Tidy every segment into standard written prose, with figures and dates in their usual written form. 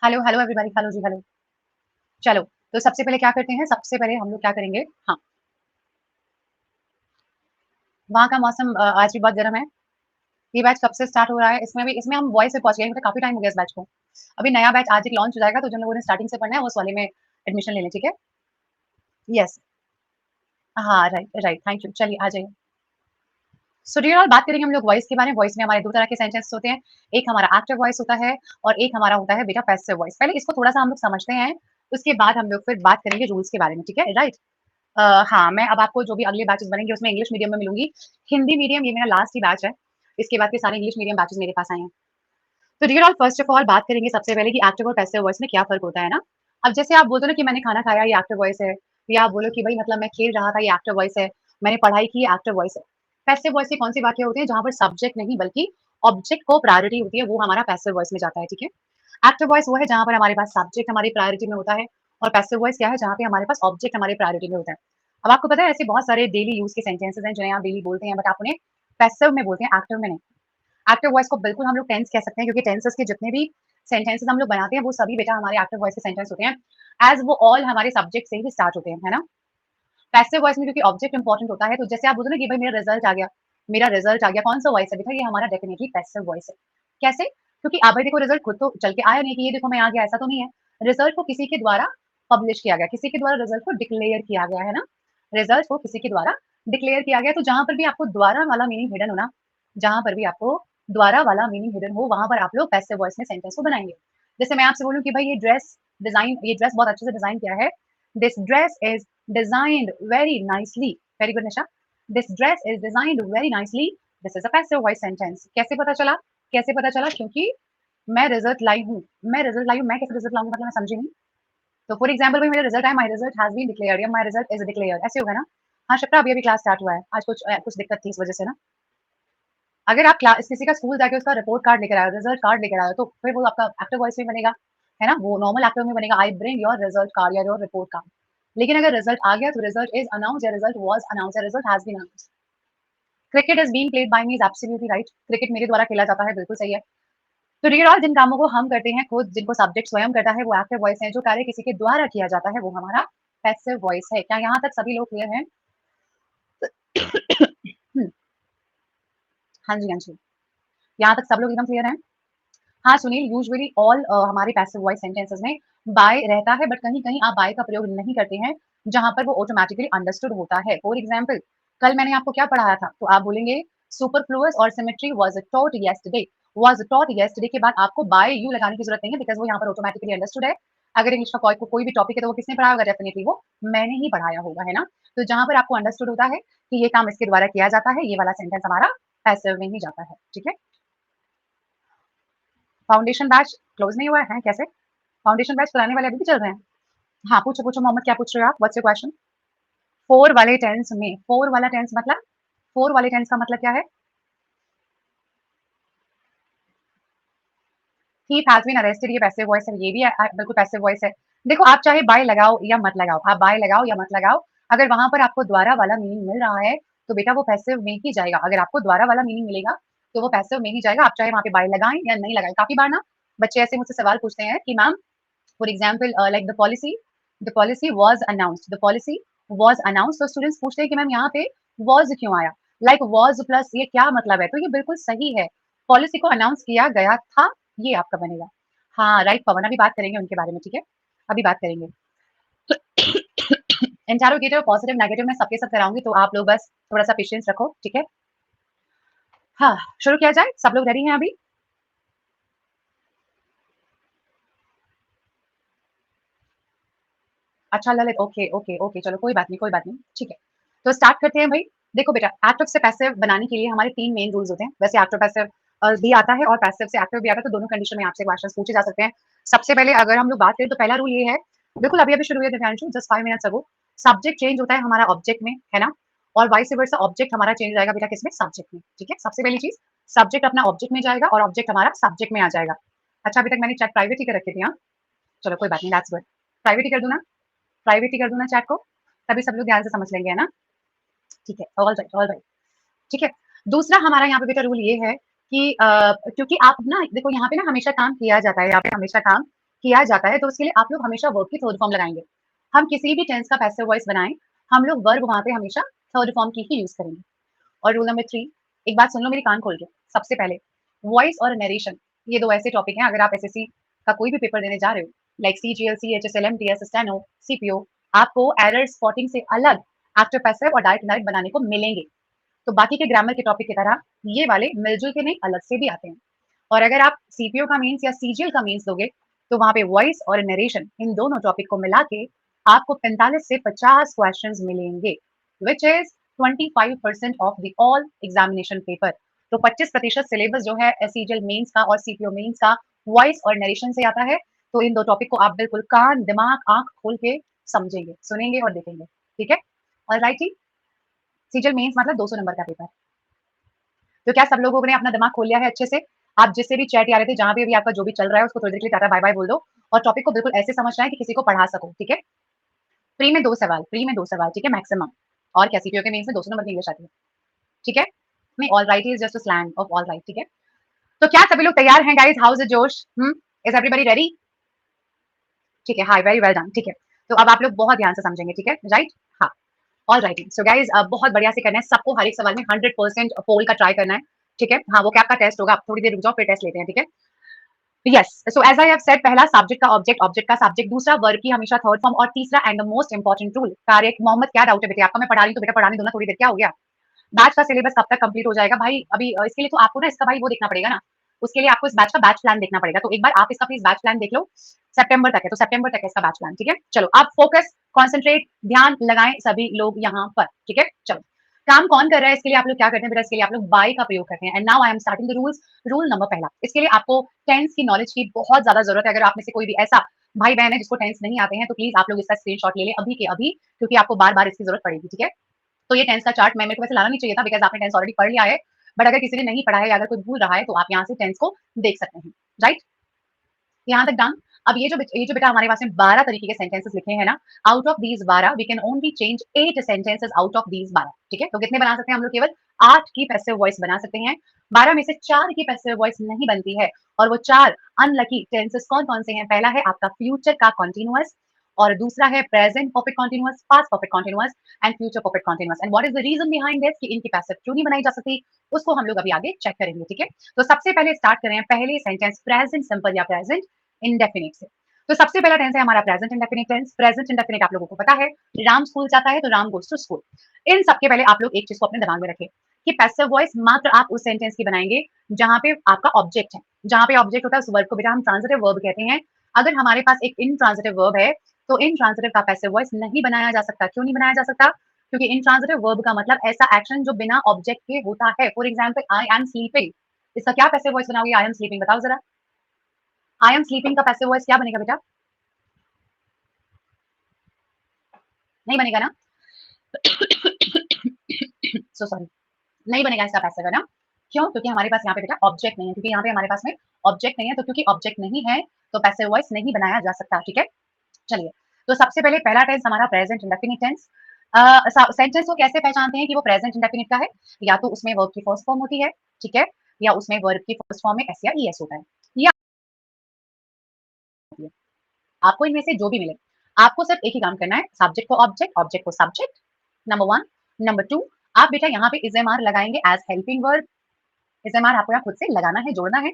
Hello, hello everybody, hello जी, hello. चलो, तो सबसे पहले क्या करते हैं, सबसे पहले हम लोग क्या करेंगे हाँ, वहाँ का मौसम आज भी बहुत गर्म है। ये बैच कब से स्टार्ट हो रहा है? इसमें हम वॉइस से पहुँच गए, मतलब काफ़ी टाइम हो गया इस बैच को। अभी नया बैच आज एक लॉन्च हो जाएगा, तो जिन लोगों ने स्टार्टिंग से पढ़ना है, वो उस वाले में एडमिशन ले लें, ठीक है? यस। हाँ, राइट, राइट, थैंक यू। चलिए, आ जाइए। सो डियर ऑल बात करेंगे हम लोग वॉइस के बारे में। वॉइस में हमारे 2 तरह के सेंटेंसेस होते हैं। एक हमारा एक्टिव वॉइस होता है और एक हमारा होता है बेटा पैसिव वॉइस। पहले इसको थोड़ा-सा हम लोग समझते हैं, उसके बाद हम लोग फिर बात करेंगे रूल्स के बारे में, ठीक है? राइट? हाँ, मैं अब आपको जो भी अगले बैचेज़ बनेंगे उसमें इंग्लिश मीडियम में मिलूँगी। हिंदी मीडियम ये मेरा लास्ट ही बैच है। इसके बाद के सारे इंग्लिश मीडियम बैचेज़ मेरे पास आए हैं। तो dear all first of all बात करेंगे सबसे पहले कि एक्टिव और पैसिव वॉइस में क्या फ़र्क होता है ना? अब जैसे आप बोलते हो ना कि मैंने खाना खाया ये एक्टिव वॉइस है, या आप बोलो कि भई मतलब मैं खेल रहा था ये एक्टिव वॉइस है, मैंने पढ़ाई की ये एक्टिव वॉइस है। पैसिव वॉइस में कौन-सी वाक्य होते हैं जहाँ पर सब्जेक्ट नहीं बल्कि ऑब्जेक्ट को प्रायोरिटी होती है, वो हमारा पैसिव वॉइस में जाता है, ठीक है? एक्टिव वॉइस वो है जहाँ पर हमारे पास सब्जेक्ट हमारी प्रायोरिटी में होता है और पैसिव वॉइस क्या है जहाँ पे हमारे पास ऑब्जेक्ट हमारी प्रायोरिटी में होता है। अब आपको पता है ऐसे बहुत सारे डेली यूज़ के सेंटेंसेस हैं जिन्हें आप डेली बोलते हैं बट आप उन्हें पैसिव में बोलते हैं, एक्टिव में नहीं। एक्टिव वॉइस को बिल्कुल हम लोग टेंस कह सकते हैं क्योंकि टेंसेस के जितने भी सेंटेंसेस हम लोग बनाते हैं वो सभी बेटा हमारे एक्टिव वॉइस के सेंटेंस होते हैं एज़ वो ऑल हमारे सब्जेक्ट से ही स्टार्ट होते हैं, है ना? पैसिव वॉइस में क्योंकि ऑब्जेक्ट इंपॉर्टेंट होता है तो जैसे आप बोलते हो ना कि भाई मेरा रिजल्ट आ गया, कौन-सा वॉइस है बेटा? ये हमारा डेफिनिटली पैसिव वॉइस है। कैसे? क्योंकि अब भाई देखो रिजल्ट खुद तो चल के आया नहीं कि ये देखो मैं आ गया, ऐसा तो नहीं है। रिजल्ट को किसी के द्वारा पब्लिश किया गया, किसी के द्वारा रिजल्ट को डिक्लेयर किया गया, है ना? रिजल्ट को किसी के द्वारा डिक्लेयर किया गया, तो जहाँ पर भी आपको द्वारा वाला मीनिंग हिडन हो ना, जहाँ पर भी आपको द्वारा वाला मीनिंग हिडन हो, वहाँ पर आप लोग पैसिव वॉइस में सेंटेंस को बनाएँगे। जैसे मैं आपसे बोलूँ कि भाई ये ड्रेस बहुत अच्छे से डिज़ाइन किया है। This dress is designed very nicely. Very good Nisha. This dress is designed very nicely. This is a passive voice sentence. कैसे पता चला? कैसे पता चला? क्योंकि मैं रिजल्ट लाई हूँ। मैं रिजल्ट लाई हूँ, मैं कैसे रिजल्ट लाऊँगी मतलब मैं समझी नहीं। तो फॉर एग्जांपल भाई मेरा रिजल्ट आया, my result has been declared या माय रिजल्ट इज़ डिक्लेयर्ड, ऐसे होगा ना? हाँ, शिप्रा अभी-अभी क्लास स्टार्ट हुआ है। आज कुछ दिक्कत थी इस वजह से ना। अगर आप क्लास किसी का स्कूल जाके उसका रिपोर्ट कार्ड लेकर आए हो, रिजल्ट कार्ड लेकर आए हो, तो फिर वो आपका एक्टिव वॉइस में बनेगा, है ना? वो नॉर्मल एक्टिव में बनेगा, I bring your result card या योर रिपोर्ट कार्ड। लेकिन अगर रिजल्ट आ गया तो रिजल्ट इज़ अनाउंस्ड या रिजल्ट वाज़ अनाउंस्ड या result has been announced. Cricket is being played by me is absolutely right. Cricket मेरे द्वारा खेला जाता है, बिल्कुल सही है। तो डियर ऑल जिन कामों को हम करते हैं खुद, जिनको सब्जेक्ट स्वयं करता है, वो एक्टिव वॉइस है। जो कार्य किसी के द्वारा किया जाता है, वो हमारा पैसिव वॉइस है। क्या यहाँ तक सभी लोग क्लियर हैं? हुँ, हाँ जी, हाँ जी। यहाँ तक सब लोग एकदम क्लियर हैं? हाँ, सुनील यूजुअली ऑल हमारे पैसिव वॉइस सेंटेंसेस में बाय रहता है बट कहीं-कहीं आप बाय का प्रयोग नहीं करते हैं, जहाँ पर वो ऑटोमैटिकली अंडरस्टूड होता है। फॉर एग्जांपल कल मैंने आपको क्या पढ़ाया था? तो आप बोलेंगे सुपरफ्लुअस और सिमेट्री वाज़ टॉट येस्टरडे के बाद आपको बाय यू लगाने की ज़रूरत नहीं है बिकॉज़ वो यहाँ पर ऑटोमैटिकली अंडरस्टूड है। अगर इंग्लिश का कोई भी टॉपिक है तो वो किसने पढ़ाया होगा? डेफिनिटली वो मैंने ही पढ़ाया होगा, है ना? तो जहाँ पर आपको अंडरस्टूड होता है कि ये काम इसके द्वारा किया जाता है, ये वाला सेंटेंस हमारा पैसिव में ही जाता है, ठीक है? फाउंडेशन बैच क्लोज़ नहीं हुआ है, कैसे? फाउंडेशन बैच कराने वाले अभी भी चल रहे हैं। हाँ, पूछो, पूछो मोहम्मद क्या पूछ रहे हो आप? What's your question? 4 वाले टेंस में 4 वाला टेंस मतलब 4 वाले टेंस का मतलब क्या है? ही हैज़ बीन अरेस्टेड ये पैसिव वॉइस है, ये भी बिल्कुल पैसिव वॉइस है। देखो आप चाहे बाय लगाओ या मत लगाओ, आप बाय लगाओ या मत लगाओ, अगर वहाँ पर आपको द्वारा वाला मीनिंग मिल रहा है, तो बेटा वो पैसिव में ही जाएगा। अगर आपको द्वारा वाला मीनिंग मिलेगा, तो वो पैसिव में ही जाएगा। आप चाहे वहाँ पे बाय लगाएँ या नहीं लगाएँ। काफ़ी बार ना बच्चे ऐसे मुझसे सवाल पूछते हैं कि ma'am for example like the policy was announced the policy was announced तो स्टूडेंट्स पूछते हैं कि मैम यहाँ पे वॉज क्यों आया लाइक वॉज प्लस ये क्या मतलब है तो ये बिल्कुल सही है पॉलिसी को अनाउंस किया गया था ये आपका बनेगा हाँ राइट पवन अभी बात करेंगे उनके बारे में ठीक है अभी बात करेंगे इंटेरोगेटिव पॉजिटिव नेगेटिव में सबके सब कराऊंगी तो आप लोग बस थोड़ा सा पेशेंस रखो ठीक है हाँ शुरू किया जाए सब लोग रेडी हैं अभी अच्छा ललित ओके ओके ओके चलो कोई बात नहीं ठीक है तो स्टार्ट करते हैं भाई देखो बेटा एक्टिव से पैसिव बनाने के लिए हमारे 3 मेन रूल्स होते हैं वैसे एक्टिव पैसिव भी आता है और पैसिव से एक्टिव भी आता है तो दोनों कंडीशन में आपसे क्वेश्चंस पूछे जा सकते हैं सबसे पहले अगर हम लोग बात करें तो पहला रूल ये है बिल्कुल अभी अभी शुरू हुआ Divyanshu just 5 minutes ago subject change होता है हमारा ऑब्जेक्ट में है ना और वाइस वर्सा ऑब्जेक्ट हमारा चेंज हो जाएगा बेटा किसमें सब्जेक्ट में ठीक है सबसे पहली चीज सब्जेक्ट अपना ऑब्जेक्ट में जाएगा और ऑब्जेक्ट हमारा सब्जेक्ट में आ जाएगा अच्छा अभी तक मैंने चैट प्राइवेट ही कर रखे थे हाँ चलो कोई बात नहीं दैट्स गुड प्राइवेट ही कर दूं ना प्राइवेट ही कर दूँ ना चैट को? तभी सब लोग ध्यान से समझ लेंगे, है ना? ठीक है, ऑल राइट, ठीक है। दूसरा हमारा यहाँ पे बेटा रूल ये है कि क्योंकि आप ना देखो यहाँ पे ना हमेशा काम किया जाता है, यहाँ पे हमेशा काम किया जाता है तो उसके लिए आप लोग हमेशा वर्ब की थर्ड फॉर्म लगाएंगे। हम किसी भी टेंस का पैसिव वॉइस बनाएं, हम लोग वर्ब वहां पे हमेशा थर्ड फॉर्म की ही यूज करेंगे। और रूल नंबर 3, एक बात सुन लो मेरी कान खोल के। सबसे पहले वॉइस और नरेशन, ये दो ऐसे टॉपिक हैं, अगर आप एसएससी का कोई भी पेपर देने जा रहे हो, like CGL, CHSL, MTS, steno, CPO, आपको एरर स्पॉटिंग से अलग एक्टिव पैसिव और डायरेक्ट इनडायरेक्ट बनाने को मिलेंगे। तो बाकी के ग्रामर के टॉपिक की तरह ये वाले मिलजुल के नहीं, अलग से भी आते हैं। और अगर आप सीपीओ का मीन्स या सीजीएल का मीन्स लोगे, तो वहां पे वॉइस और नरेशन इन दोनों टॉपिक को मिला के आपको 45 से 50 क्वेश्चंस मिलेंगे, which is 25% of the all examination paper. तो 25% सिलेबस जो है सीजीएल मेंस का और सीपीओ मेंस का वॉइस और नरेशन से आता है। तो इन दो टॉपिक को आप बिल्कुल कान दिमाग आंख खोल के समझेंगे, सुनेंगे और देखेंगे। ठीक है, और राइट ही, सीजीएल मेंस मतलब 200 नंबर का पेपर। तो क्या सब लोगों ने अपना दिमाग खोल लिया है अच्छे से? आप जिससे भी चैट आ रहे थे, जहां पे भी आपका जो भी चल रहा है, उसको थोड़ी देर के लिए टाटा बाय बाय बोल दो और टॉपिक को बिल्कुल ऐसे समझना है कि किसी को पढ़ा सको। ठीक है, प्री में 2 सवाल, प्री में 2 सवाल, ठीक है मैक्सिमम। और क्या सीपीओ के मेंस में 200 नंबर की इंग्लिश आती है। ठीक है, नहीं, all right is just slang of all right. ठीक है, तो क्या सभी लोग तैयार हैं गाइस? हाउ इज इट जोश? Is everybody ready? ठीक है, हाई, वेरी वेल डन। ठीक है, तो अब आप लोग बहुत ध्यान से समझेंगे। ठीक है, राइट? हाँ, ऑल राइट। सो गाइज बहुत बढ़िया से करना है सबको, हर एक सवाल में 100% पोल का ट्राई करना है। ठीक है, हाँ, वो क्या आपका टेस्ट होगा, आप थोड़ी देर रुक जाओ, फिर टेस्ट लेते हैं। ठीक है, yes, so as I have said, पहला सब्जेक्ट का ऑब्जेक्ट, ऑब्जेक्ट का सब्जेक्ट, दूसरा वर्ब की हमेशा थर्ड फॉर्म, और तीसरा and the most important rule, कार्य। मोहम्मद क्या डाउट है बेटे आपका? मैं पढ़ा रही हूँ तो बेटा पढ़ाने दो ना थोड़ी देर, क्या हो गया? बैच का सिलेबस कब तक कंप्लीट हो जाएगा भाई? अभी इसके लिए तो आपको ना इसका भाई वो देखना पड़ेगा ना, उसके लिए आपको इस बैच का बैच प्लान देखना पड़ेगा। तो एक बार आप इसका प्लीज बैच प्लान देख लो, सितंबर तक है, तो सितंबर तक है इसका बैच प्लान। ठीक है, चलो आप फोकस, कॉन्सेंट्रेट, ध्यान लगाएं सभी लोग यहाँ पर। ठीक है, चलो काम कौन कर रहा है? इसके लिए आप लोग क्या करते हैं बेटा? इसके लिए आप लोग बाय का प्रयोग करते हैं। And now I am starting the rules. Rule number पहला, इसके लिए आपको टेंस की नॉलेज की बहुत ज्यादा जरूरत है। अगर आप में से कोई भी ऐसा भाई बहन है जिसको टेंस नहीं आते हैं, तो प्लीज आप लोग इसका स्क्रीनशॉट ले लें अभी के अभी, क्योंकि आपको बार बार इसकी जरूरत पड़ेगी। ठीक है, तो ये टेंस का चार्ट मैं, मेरे को वैसे लाना नहीं चाहिए था, बिकॉज आपने टेंस ऑलरेडी पढ़ लिया है। बट अगर किसी ने नहीं पढ़ा है या अगर कोई भूल रहा है, तो आप यहाँ से टेंस को देख सकते हैं। राइट, यहाँ तक डन। अब ये जो बेटा हमारे पास में 12 तरीके के सेंटेंसेस लिखे हैं ना, out of these 12 we can only change 8 sentences out of these 12। ठीक है, तो कितने बना सकते हैं हम लोग? केवल 8 की पैसिव वॉइस बना सकते हैं। 12 में से 4 की पैसिव वॉइस नहीं बनती है, और वो 4 अनलकी टेंसेस कौन कौन से हैं? पहला है आपका फ्यूचर का कॉन्टिन्यूअस, और दूसरा है present perfect continuous, past perfect continuous and future perfect continuous. And what is the reason behind this कि इनकी पैसिव क्यों नहीं बनाई जा सकती, उसको हम लोग अभी आगे चेक करेंगे। ठीक है, तो सबसे पहले स्टार्ट करें पहले सेंटेंस प्रेजेंट सिंपल या प्रेजेंट इंडेफिनिट से। तो सबसे पहला टेंस है हमारा present indefinite tense. Present indefinite आप लोगों को पता है, राम स्कूल जाता है तो राम गोस टू स्कूल। इन सबके पहले आप लोग एक चीज को अपने दिमाग में रखें कि पैसिव वॉइस मात्र आप उस सेंटेंस की बनाएंगे जहां पे आपका ऑब्जेक्ट है। जहां पे ऑब्जेक्ट होता है उस वर्ब को बेटा हम ट्रांजिटिव वर्ब कहते हैं। अगर हमारे पास एक इनट्रांजिटिव वर्ब है, तो इनट्रांजिटिव का पैसिव वॉइस नहीं बनाया जा सकता। क्यों नहीं बनाया जा सकता? क्योंकि इनट्रांजिटिव वर्ब का मतलब ऐसा एक्शन जो बिना ऑब्जेक्ट के होता है। For example I am sleeping, इसका क्या पैसिव वॉइस बनाओगे? आई एम स्लीपिंग, बताओ जरा। आई एम स्लीपिंग का पैसिव वॉइस क्या बनेगा बेटा? नहीं बनेगा ना? सो सॉरी, नहीं बनेगा इसका पैसिव, है ना? क्यों? क्योंकि हमारे पास यहाँ पे बेटा ऑब्जेक्ट नहीं है, क्योंकि यहाँ पे हमारे पास में ऑब्जेक्ट नहीं है। तो क्योंकि ऑब्जेक्ट नहीं है, तो पैसिव वॉइस नहीं बनाया जा सकता। ठीक है, चलिए, तो सबसे पहले पहला टेंस हमारा प्रेजेंट इंडेफिनिट टेंस। सेंटेंस को कैसे पहचानते हैं कि वो प्रेजेंट इंडेफिनिट का है? या तो उसमें वर्ब की फर्स्ट फॉर्म होती है, ठीक है, या उसमें वर्ब की फर्स्ट फॉर्म में एस या ईएस होता है, या आपको इनमें से जो भी मिले, आपको सिर्फ एक ही काम करना है, सब्जेक्ट को ऑब्जेक्ट, ऑब्जेक्ट को subject, number one. Number two, आप बेटा यहाँ पे इजेमार लगाएंगे एज हेल्पिंग वर्ब। इजेमार आपको यहाँ खुद से लगाना है, जोड़ना है।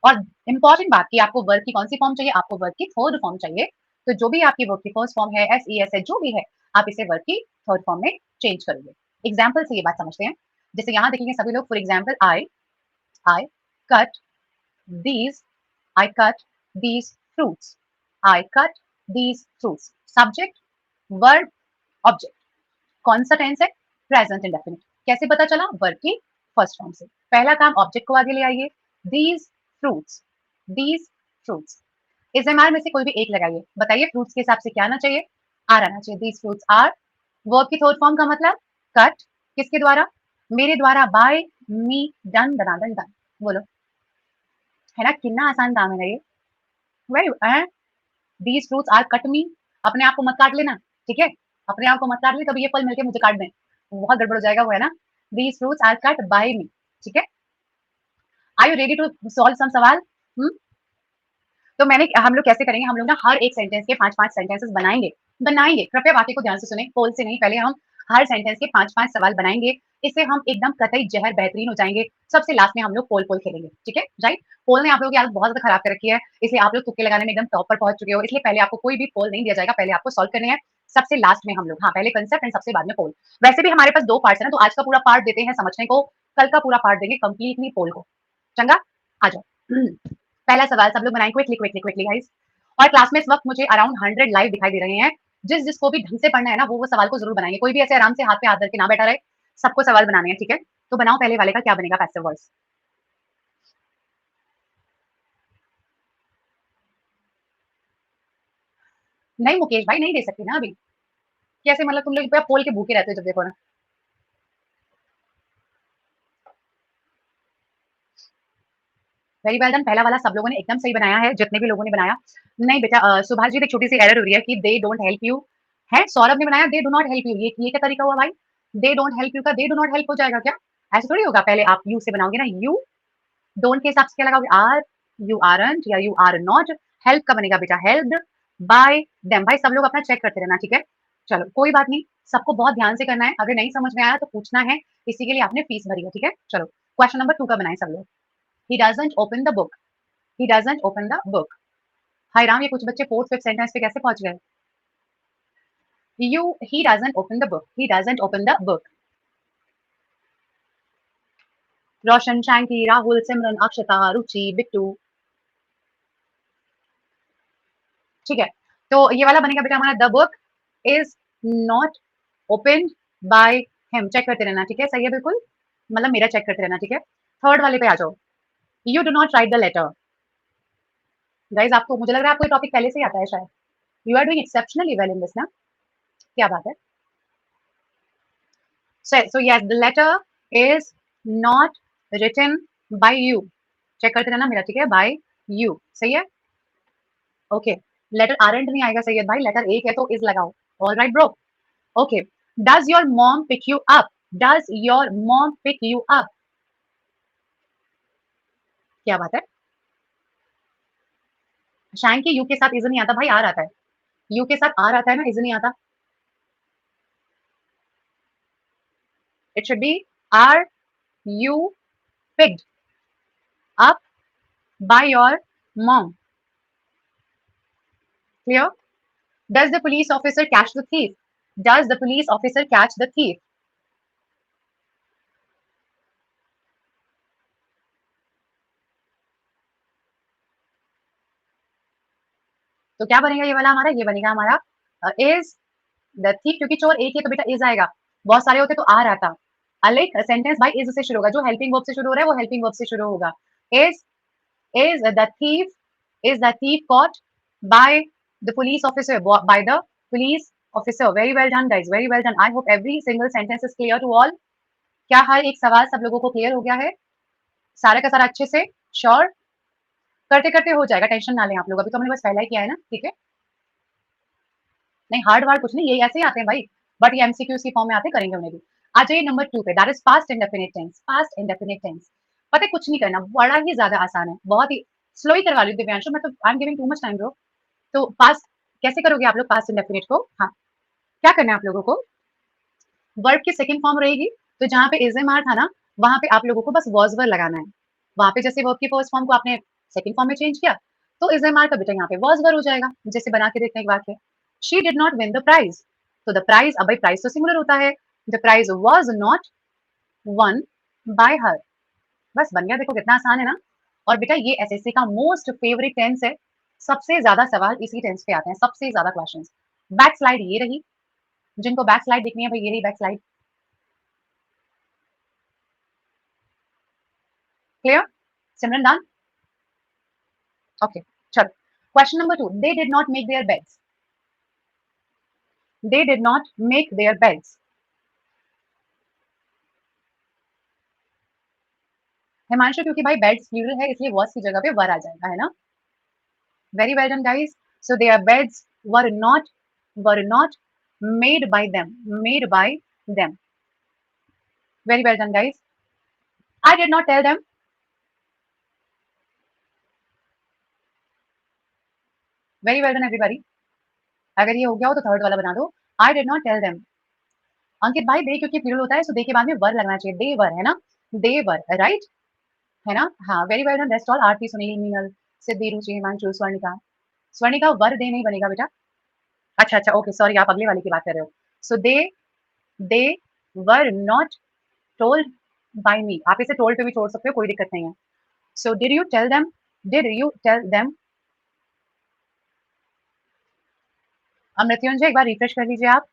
और इंपॉर्टेंट बात की आपको वर्ब की कौन सी फॉर्म चाहिए? आपको वर्ब की थर्ड फॉर्म चाहिए। तो जो भी आपकी वर्ब की फर्स्ट फॉर्म है, एस ई एस है, जो भी है, आप इसे वर्ब की थर्ड फॉर्म में चेंज करोगे। एग्जाम्पल से ये बात समझते हैं। जैसे यहाँ देखेंगे सभी लोग, for example I cut these, I cut these fruits, I cut these fruits. Subject, verb, object, कौन सा टेंस है? Present indefinite. कैसे पता चला? वर्ब की फर्स्ट फॉर्म से। पहला काम, ऑब्जेक्ट को आगे ले आइए, दीज फ्रूट्स, दीज फ्रूट्स। इस एमआर में से कोई भी एक लगाइए, बताइए फ्रूट्स के हिसाब से क्या आना चाहिए? आर आना चाहिए। These fruits are. वर्ब की थर्ड फॉर्म का मतलब कट, किसके द्वारा? मेरे द्वारा, बाय मी, डन, दनादन, डन। बोलो, है ना? कितना आसान काम है ना ये? Very, these fruits are cut me. अपने आप को मत काट लेना, ठीक है? अपने आप को मत काट ले, कभी ये फल मिलके मुझे काट दें, बहुत गड़बड़ हो जाएगा, वो है ना? These fruits are cut by me, ठीक है? Are you ready to solve some सवाल? तो हम लोग कैसे करेंगे, हम लोग ना हर एक सेंटेंस के 5-5 सेंटेंसेस बनाएँगे। कृपया वाक्य को ध्यान से सुनें, पोल से नहीं, पहले हम हर सेंटेंस के 5-5 सवाल बनाएँगे। इससे हम एकदम कतई ज़हर बेहतरीन हो जाएँगे। सबसे लास्ट में हम लोग पोल खेलेंगे, ठीक है? राइट? पोल ने आप लोगों की आदत बहुत ज़्यादा खराब कर रखी है, इसलिए आप लोग तुक्के लगाने में एकदम टॉप पर पहुँच चुके हो। इसलिए पहले आपको कोई भी पोल नहीं दिया जाएगा, पहले आपको सॉल्व करने हैं, सबसे लास्ट में हम लोग, हाँ, पहले कांसेप्ट एंड सबसे बाद में पोल। वैसे भी हमारे पास 2 पार्ट्स है ना, तो आज का पूरा पार्ट देते हैं समझने को, कल का पूरा पार्ट देंगे कंप्लीटली पोल को। चंगा? आ जाओ। पहला सवाल सब लोग बनाएं क्विकली गाइस। और क्लास में इस वक्त मुझे अराउंड 100 लाइव दिखाई दे रहे हैं। जिसको भी ढंग से पढ़ना है ना वो सवाल को जरूर बनाएंगे। कोई भी ऐसे आराम से हाथ पे हाथ धर के ना बैठा रहे। सबको सवाल बनाने हैं, ठीक है? तो बनाओ पहले वाले का, क्या बनेगा पैसिव वॉइस। नहीं मुकेश भाई, नहीं दे सकती ना अभी। कैसे, मतलब तुम लोग पोल के भूखे रहते हो जब देखो ना। वेरी वेल डन, पहला वाला सब लोगों ने एकदम सही बनाया है, जितने भी लोगों ने बनाया। नहीं बेटा, सुभाष जी एक छोटी सी एरर हो रही है कि दे डोंट हेल्प यू है। सौरभ ने बनाया they do not help you. ये क्या तरीका हुआ भाई? दे डोंट हेल्प यू का दे डू नॉट हेल्प हो जाएगा क्या? ऐसे थोड़ी होगा। पहले आप यू से बनाओगे ना, यू। डोंट के हिसाब से क्या लगाओगे? आर, यू आरंट या यू आर नॉट। हेल्प का बनेगा बेटा हेल्प्ड बाय देम। भाई सब लोग अपना चेक करते रहना, ठीक है? चलो कोई बात नहीं, सबको बहुत ध्यान से करना है। अगर नहीं समझ में आया तो पूछना है, इसी के लिए आपने फीस भरी है, ठीक है? चलो क्वेश्चन नंबर 2 का बनाए सब लोग। He doesn't open the book. He doesn't open the book. हाय राम, ये कुछ बच्चे फोर्थ फिफ्थ सेंटेंस पे कैसे पहुंच गए? You, he doesn't open the book, he doesn't open the book. Roshan, Shanky, Rahul, Simran, Akshata, Ruchi, Bittu, ठीक है? तो ये वाला बनेगा बेटा हमारा, the book is not open by him. Check करते रहना, ठीक है? सही है बिल्कुल, मतलब मेरा चेक करते रहना, ठीक है? थर्ड वाले पे आ जाओ। You do not write the letter. Guys आपको, मुझे लग रहा है आपको ये टॉपिक पहले से ही आता है शायद। You are doing exceptionally well in this ना। क्या बात है? So yes, the letter is not written by you. Check करते रहना मेरा, ठीक है? by you, सही है? ओके, लेटर आरंट नहीं आएगा सैयद भाई, लेटर एक है तो इज लगाओ। All right bro. Okay, does your mom pick you up? Does your mom pick you up? क्या बात है? शैंक के यू के साथ इज नहीं आता भाई, आर आता है। यू के साथ आर आता है ना, इज नहीं आता। It should be are you picked up by your mom. Clear? Does the police officer catch the thief? Does the police officer catch the thief? तो क्या बनेगा ये वाला हमारा? ये बनेगा हमारा इज द thief, क्योंकि चोर एक है तो बेटा इज आएगा। बहुत सारे होते तो आर आता। अलेक सेंटेंस भाई इज से शुरू होगा, जो हेल्पिंग वर्ब से शुरू हो रहा है वो हेल्पिंग वर्ब से शुरू होगा। Is is the thief, is the thief caught by the police officer, by the police officer? Very well done guys, very well done. I hope every single sentence is clear to all. क्या हर एक सवाल सब लोगों को clear हो गया है? सारा का सारा अच्छे से? श्योर? करते करते हो जाएगा, टेंशन ना लें आप लोग, अभी तो हमने बस पहला ही किया है ना, ठीक है? नहीं हार्ड वार्ड कुछ नहीं, ये ऐसे ही आते हैं भाई, बट ये एमसीक्यूज की फॉर्म में आते, करेंगे उन्हें भी। आ जाइए नंबर 2 पे, that is past indefinite tense. Past indefinite tense पता है कुछ नहीं करना, बड़ा ही ज्यादा आसान है, बहुत ही स्लो ही करवा रही हूँ दिव्यांशु, मतलब I am giving too much time bro. तो पास्ट कैसे करोगे आप लोग पास्ट इंडेफिनिट को? हाँ, क्या करना है आप लोगों को? वर्ब की सेकंड फॉर्म रहेगी, तो जहाँ पे इज एम आर था ना, वहां पे आप लोगों को बस वॉज वर लगाना है। वहां पे जैसे वर्ब की फर्स्ट फॉर्म को आपने सेकंड फॉर्म में चेंज किया, तो इज एम आर का बेटा यहाँ पे वॉज वर हो जाएगा। जैसे बना के देखने के बाद है, she did not win the prize. तो द प्राइज, अब भाई प्राइज तो सिंगुलर होता है, the prize was not won by her. बस बन गया, देखो कितना आसान है ना। और बेटा ये एसएससी का मोस्ट फेवरेट टेंस है, सबसे ज्यादा सवाल इसी टेंस पे आते हैं, सबसे ज्यादा क्वेश्चंस। बैक स्लाइड ये रही, जिनको बैक स्लाइड देखनी है भाई ये रही बैक स्लाइड। क्लियर? सिमरन डन? ओके, चलो question number 2, they did not make their beds. They did not make their beds. Himanshu, क्योंकि भाई बेड्स प्लूरल है इसलिए वॉज की जगह पे वर आ जाएगा, है ना? Very well done guys. So their beds were not made by them, made by them. Very well done guys. I did not tell them. Very well done everybody. अगर ये हो गया हो तो थर्ड वाला बना दो। I did not tell them. Ankit भाई दे क्योंकि प्लूरल होता है सो दे के बाद में वर लगना चाहिए, दे वर है ना, दे वर राइट है ना। हाँ very well done, that's all. Aarti, Sunil, Meenal, Siddhi, Ruchi, Himanshu, Swarnika. Swarnika were they नहीं बनेगा बेटा। अच्छा अच्छा ओके सॉरी, आप अगले वाले की बात कर रहे हो। सो दे वर नॉट टोल्ड बाय मी। आप इसे टोल्ड पे भी छोड़ सकते हो, कोई दिक्कत नहीं है। So did you tell them, did you tell them. Mrityunjay एक बार रिफ्रेश कर लीजिए आप।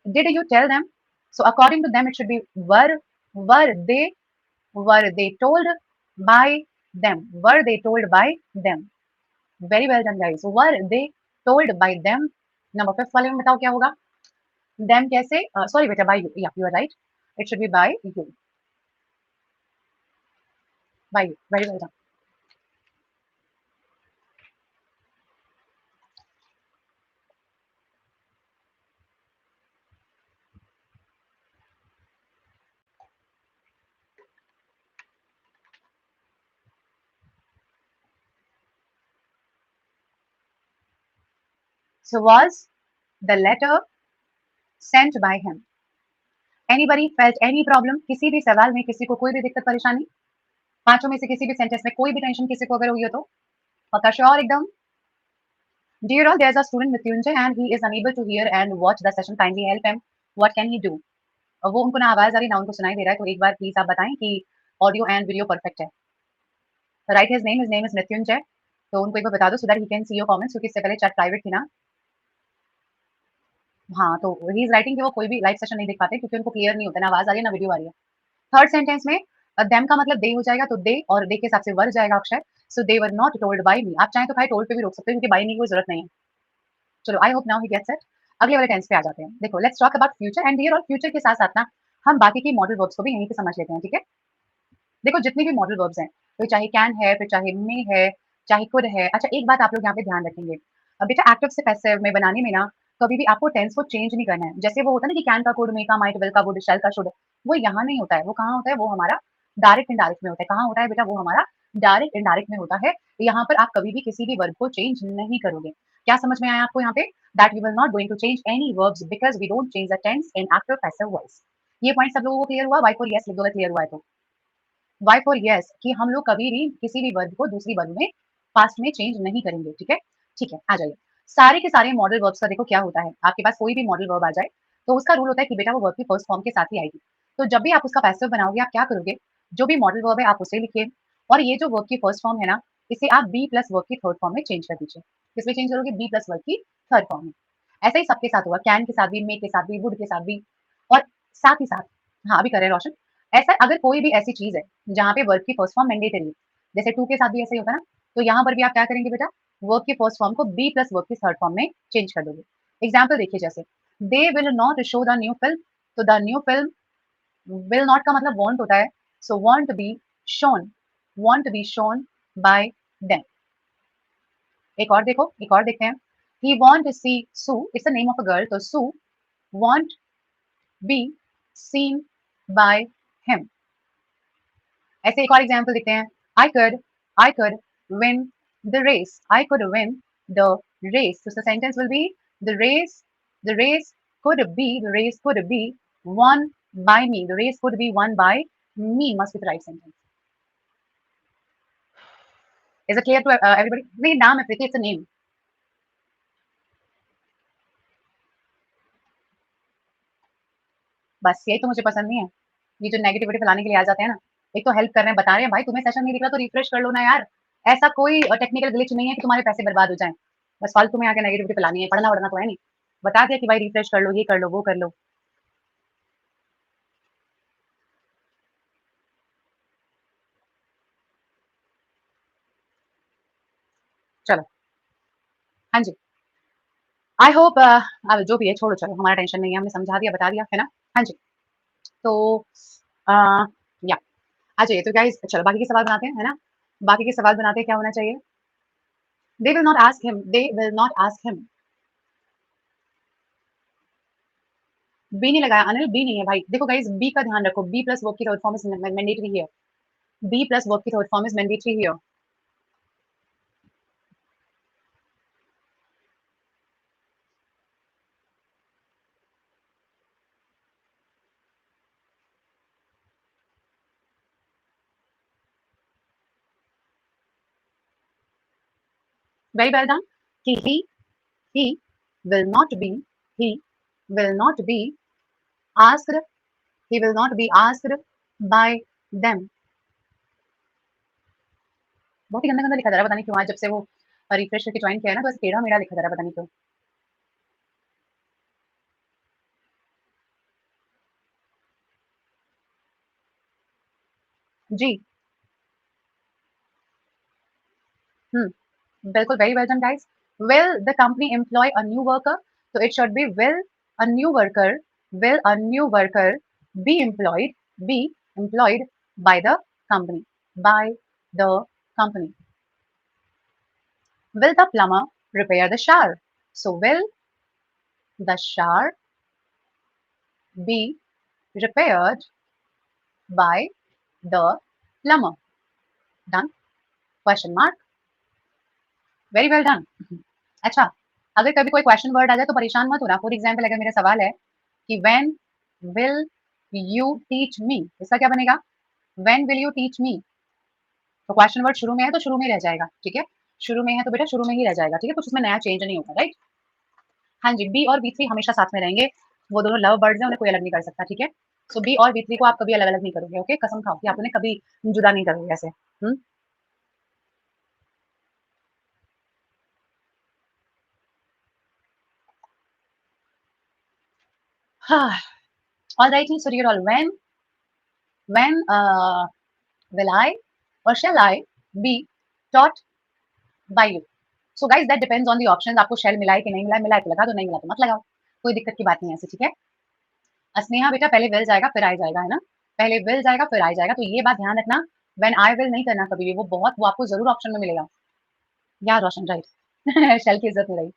Did you tell them? So according to them, it should be were they told by them? Were they told by them? Very well done, guys. Were they told by them? Number fifth वाले में बताओ क्या होगा? Them कैसे? Sorry बेटा, by you. Yeah, you are right. It should be by you. By you. Very well done. So was the letter sent by him? Anybody felt any problem? किसी भी सवाल में किसी को कोई भी दिक्कत परेशानी? पांचों में से किसी भी सेंटेंस में कोई भी टेंशन किसी को अगर हुई हो तो? पक्का श्योर एकदम? Dear all, there's a student Mrityunjay and he is unable to hear and watch the session. Kindly help him. What can he do? वो उनको ना आवाज आ रही ना उनको सुनाई दे रहा है, तो एक बार प्लीज आप बताएं कि ऑडियो एंड वीडियो परफेक्ट है। Right, his name is Mrityunjay. तो उनको एक बार बता दो so that he can see your comments, क्योंकि इससे पहले चैट प्राइवेट थी ना। हाँ, तो ही इज राइटिंग कि वो कोई भी लाइव सेशन नहीं देख पाते क्योंकि उनको क्लियर नहीं होता, ना आवाज आ रही है ना वीडियो आ रही है। थर्ड सेंटेंस में देम का मतलब दे हो जाएगा, तो दे और दे के हिसाब से वर जाएगा अक्षर। सो दे वर नॉट टोल्ड बाय मी। आप चाहें तो भाई टोल्ड पे भी रोक सकते हो क्योंकि बाय मी की कोई जरूरत नहीं है। चलो I hope now he gets it. अगले वाले टेंस पे आ जाते हैं। देखो let's talk about future and here, और फ्यूचर के साथ साथ ना हम बाकी की मॉडल वर्ब्स को भी यहीं पे समझ लेते हैं, ठीक है। देखो जितनी भी मॉडल वर्ब्स हैं, तो चाहे कैन है, फिर चाहे मे है, चाहे कुड है। अच्छा एक बात आप लोग यहाँ पे ध्यान रखेंगे, अब बेटा एक्टिव से पैसिव में बनाने में ना कभी भी आपको टेंस को चेंज नहीं करना है। जैसे वो होता है ना कि कैन का कुड, मे का माइट, विल का वुड, शैल का शुड, वो यहाँ नहीं होता है। वो कहाँ होता है? वो हमारा डायरेक्ट इनडायरेक्ट में होता है। कहाँ होता है बेटा? वो हमारा डायरेक्ट इनडायरेक्ट में होता है। यहाँ पर आप कभी भी किसी भी वर्ब को चेंज नहीं करोगे। क्या समझ में आया आपको यहाँ पे? That we will not going to change any verbs because we don't change the tense in active passive voice. ये पॉइंट सब लोगों को क्लियर हुआ? वाई फॉर यस लिख दो, क्लियर हुआ है तो। वाई फॉर यस कि हम लोग कभी भी किसी भी वर्ब को दूसरी वर्ब में पास्ट में चेंज नहीं करेंगे, ठीक है। ठीक है, आ जाइए। सारे के सारे मॉडल वर्ब्स का देखो क्या होता है, आपके पास कोई भी मॉडल वर्ब आ जाए तो उसका रूल होता है कि बेटा वो वर्ब की फर्स्ट फॉर्म के साथ ही आएगी। तो जब भी आप उसका पैसिव बनाओगे आप क्या करोगे? जो भी मॉडल वर्ब है आप उसे लिखिए, और ये जो वर्ब की फर्स्ट फॉर्म है ना, इसे आप बी प्लस वर्ब की थर्ड फॉर्म में चेंज कर दीजिए। किसमें चेंज करोगे? बी प्लस वर्ब की थर्ड फॉर्म में। ऐसा ही सबके साथ हुआ, कैन के साथ भी, मे के साथ भी, वुड के साथ भी, और साथ ही साथ, हाँ अभी कर रहे हैं रोशन। ऐसा अगर कोई भी ऐसी चीज है जहाँ पे वर्ब की फर्स्ट फॉर्म मैंडेटरी है, जैसे टू के साथ भी ऐसा ही होता है ना, तो यहाँ पर भी आप क्या करेंगे बेटा? वर्ब की फर्स्ट फॉर्म को बी प्लस वर्ब की थर्ड फॉर्म में चेंज कर दोगे। एग्जाम्पल देखिए, जैसे they will not show the new film, तो the new film, will not का मतलब वॉन्ट होता है, so won't be shown, won't be shown by them. एक और देखो, एक और देखते हैं। He won't see Sue, it's the name of a girl, तो Sue won't be seen by him. ऐसे एक और एग्जाम्पल देखते हैं। I could, I could win the race, I could win the race, so the sentence will be the race, the race could be, the race could be won by me, the race could be won by me must be the right sentence. Is it clear to everybody? नहीं नाम है प्रीति, it's a name. बस यही तो मुझे पसंद नहीं है, ये जो नेगेटिविटी फैलाने के लिए आ जाते हैं ना। एक तो हेल्प कर रहे हैं, बता रहे हैं भाई तुम्हें सेशन नहीं दिख रहा तो रिफ्रेश कर लो ना यार। ऐसा कोई टेक्निकल ग्लिच नहीं है कि तुम्हारे पैसे बर्बाद हो जाएं। बस फालतू में आके नेगेटिविटी फैलानी है, पढ़ना वढ़ना तो है नहीं। बता दिया कि भाई रिफ्रेश कर लो, ये कर लो, वो कर लो। चलो, हाँ जी। आई होप अब जो भी है छोड़ो, चलो हमारा टेंशन नहीं है, हमने समझा दिया, बता दिया है ना। हाँ जी। तो आ, या आ जाइए तो गाइस, चलो बाकी के सवाल बनाते हैं, है ना। बाकी के सवाल बनाते हैं, क्या होना चाहिए? They will not ask him, they will not ask him. Be नहीं लगाया अनिल, बी नहीं है भाई। देखो गाइस बी का ध्यान रखो, बी प्लस वर्ब की third form is mandatory here, be plus verb की third form is mandatory here. Very well done कि he will not be he will not be asked he will not be asked by them। बहुत ही गंदा गंदा लिखा जा रहा है, पता नहीं क्यों आज जब से वो रिफ्रेश करके ज्वाइन किया है ना, तो ऐसे टेढ़ा मेढ़ा लिखा जा रहा है, पता नहीं क्यों। जी। बिल्कुल, very well done guys. Will the company employ a new worker, तो it should be a new worker will a new worker be employed be employed by the company by the company. Will the plumber repair the shower? So will the shower be repaired by the plumber? Done? Question mark? Very well done. अच्छा, अगर कभी कोई question word आ जाए तो परेशान मत होना। For example अगर मेरा सवाल है कि when will you teach me, इसका क्या बनेगा? When will you teach me. तो क्वेश्चन वर्ड शुरू में है तो शुरू में रह जाएगा, ठीक है? शुरू में है तो बेटा शुरू में ही रह जाएगा, ठीक है? कुछ उसमें नया चेंज नहीं होगा, राइट? हाँ जी, बी और बी थ्री हमेशा साथ में रहेंगे। वो दोनों लव बर्ड्स हैं, उन्हें कोई अलग नहीं कर सकता, ठीक है? सो बी और बी थ्री को आप कभी अलग अलग नहीं करोगे, ओके? कसम खाओ कि आप उन्हें कभी जुदा नहीं करोगे ऐसे। हाँ, all right, so dear all, when will I or shall I be taught by you? So guys that depends on the options, आपको shall मिला है कि नहीं मिला है तो लगा दो, नहीं मिला तो मत लगाओ, कोई दिक्कत की बात नहीं है ऐसे, ठीक है? स्नेहा बेटा पहले विल जाएगा फिर आई जाएगा, है ना? पहले विल जाएगा फिर आई जाएगा, तो ये बात ध्यान रखना। व्हेन आई विल नहीं करना कभी भी, वो आपको जरूर ऑप्शन में मिलेगा। या रोशन राइट शेल की इज्जत हो रही।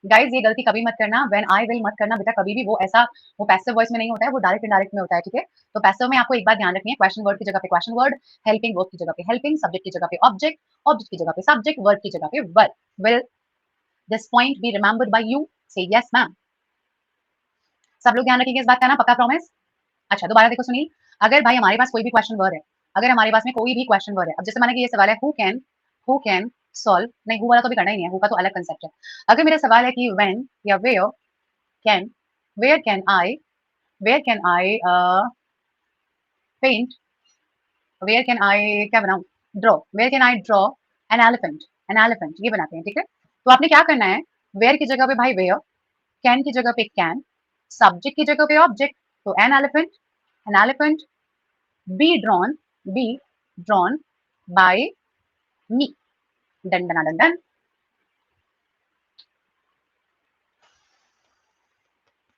गाइस ये गलती कभी मत करना, व्हेन आई विल मत करना बेटा कभी भी, वो ऐसा वो पैसिव वॉइस में नहीं होता है, वो डायरेक्ट इनडायरेक्ट में होता है, ठीक है? तो पैसिव में आपको एक बात ध्यान रखनी है, क्वेश्चन वर्ड की जगह पे क्वेश्चन वर्ड, हेल्पिंग वर्ब की जगह पे हेल्पिंग, सब्जेक्ट की जगह पे ऑब्जेक्ट, ऑब्जेक्ट की जगह पे सब्जेक्ट, वर्ब की जगह पे verb. Will this point be remembered by you? Say yes ma'am. सब लोग ध्यान रखेंगे इस बात का ना, पक्का प्रॉमिस? अच्छा दोबारा देखो सुनील, अगर भाई हमारे पास कोई भी क्वेश्चन वर्ड है, अगर हमारे पास में कोई भी क्वेश्चन वर्ड है, अब जैसे माना कि ये सवाल है हु कैन सॉल्व, नहीं हु वाला तो भी करना ही नहीं है, हु का तो अलग कंसेप्ट है। अगर मेरा सवाल है कि व्हेन या can where can I where can I paint, where can I क्या बनाऊं, draw, where can I draw an elephant, ये बनाते हैं, ठीक है? तो आपने क्या करना है, वेयर की जगह पे भाई वेयर, कैन की जगह पे कैन, सब्जेक्ट की जगह पे ऑब्जेक्ट, तो an elephant be drawn be drawn by me. Done done done done.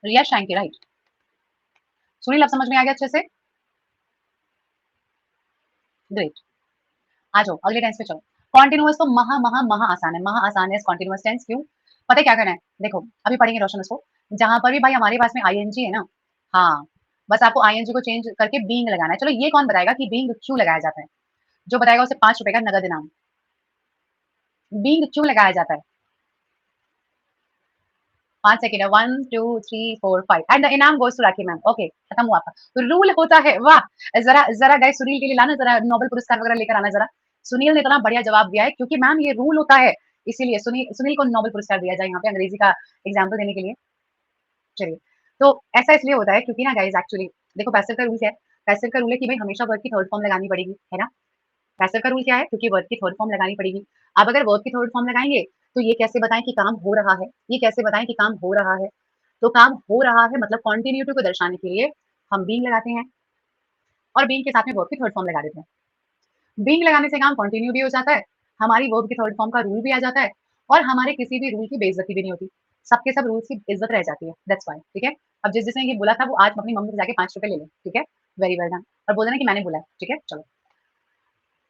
Riya Shanky right. Sunil अब समझ में आ गया अच्छे से? ग्रेट। आ जाओ अगले टेंस पे चलो। कॉन्टिन्यूअस तो महा महा महा आसान है, महा आसान है कॉन्टिन्यूअस टेंस। क्यों? पता है क्या करना है? देखो अभी पढ़ेंगे रोशन उसको, जहां पर भी भाई हमारे पास में आईएनजी है ना, हाँ बस आपको आईएनजी को चेंज करके बीइंग लगाना है। चलो ये कौन बताएगा कि बीइंग क्यों लगाया जाता है? जो बताएगा उसे 5 रुपए का नगद इनाम। बीइंग क्यों लगाया जाता है? 5 सेकंड है, 1 2 3 4 5 एंड द इनाम गोes टू राखी मैम। ओके खत्म हुआ आपका रूल होता है। वाह, जरा जरा गाइस सुनील के लिए लाना, जरा नोबेल पुरस्कार वगैरह लेकर आना जरा। सुनील ने इतना बढ़िया जवाब दिया है क्योंकि मैम ये रूल होता है, इसीलिए सुनील सुनील को नोबेल पुरस्कार दिया जाए यहाँ पे अंग्रेजी का एग्जाम्पल देने के लिए। चलिए, तो ऐसा इसलिए होता है क्योंकि ना गाइस एक्चुअली देखो पैसिव का रूल क्या है? पैसिव का रूल है कि भाई हमेशा वर्ब की थर्ड फॉर्म लगानी पड़ेगी, है ना? पैसिव का रूल क्या है? क्योंकि वर्ब की थर्ड फॉर्म लगानी पड़ेगी। अब अगर वर्ब की थर्ड फॉर्म लगाएंगे तो ये कैसे बताएं कि काम हो रहा है, ये कैसे बताएं कि काम हो रहा है? तो काम हो रहा है मतलब कंटिन्यूटी को दर्शाने के लिए हम बीइंग लगाते हैं और बीइंग के साथ में वर्ब की थर्ड फॉर्म लगा देते हैं। बीइंग लगाने से काम कंटिन्यू भी हो जाता है, हमारी वर्ब की थर्ड फॉर्म का रूल भी आ जाता है और हमारे किसी भी रूल की बेइज्जती भी नहीं होती। सबके सब रूल्स की इज्जत रह जाती है, दैट्स व्हाई, ठीक है? अब जिसने ये बोला था वो आज अपनी मम्मी से जाके 5 रुपए ले ले, ठीक है? Very well done. और बोल देना कि मैंने बोला है, ठीक है? चलो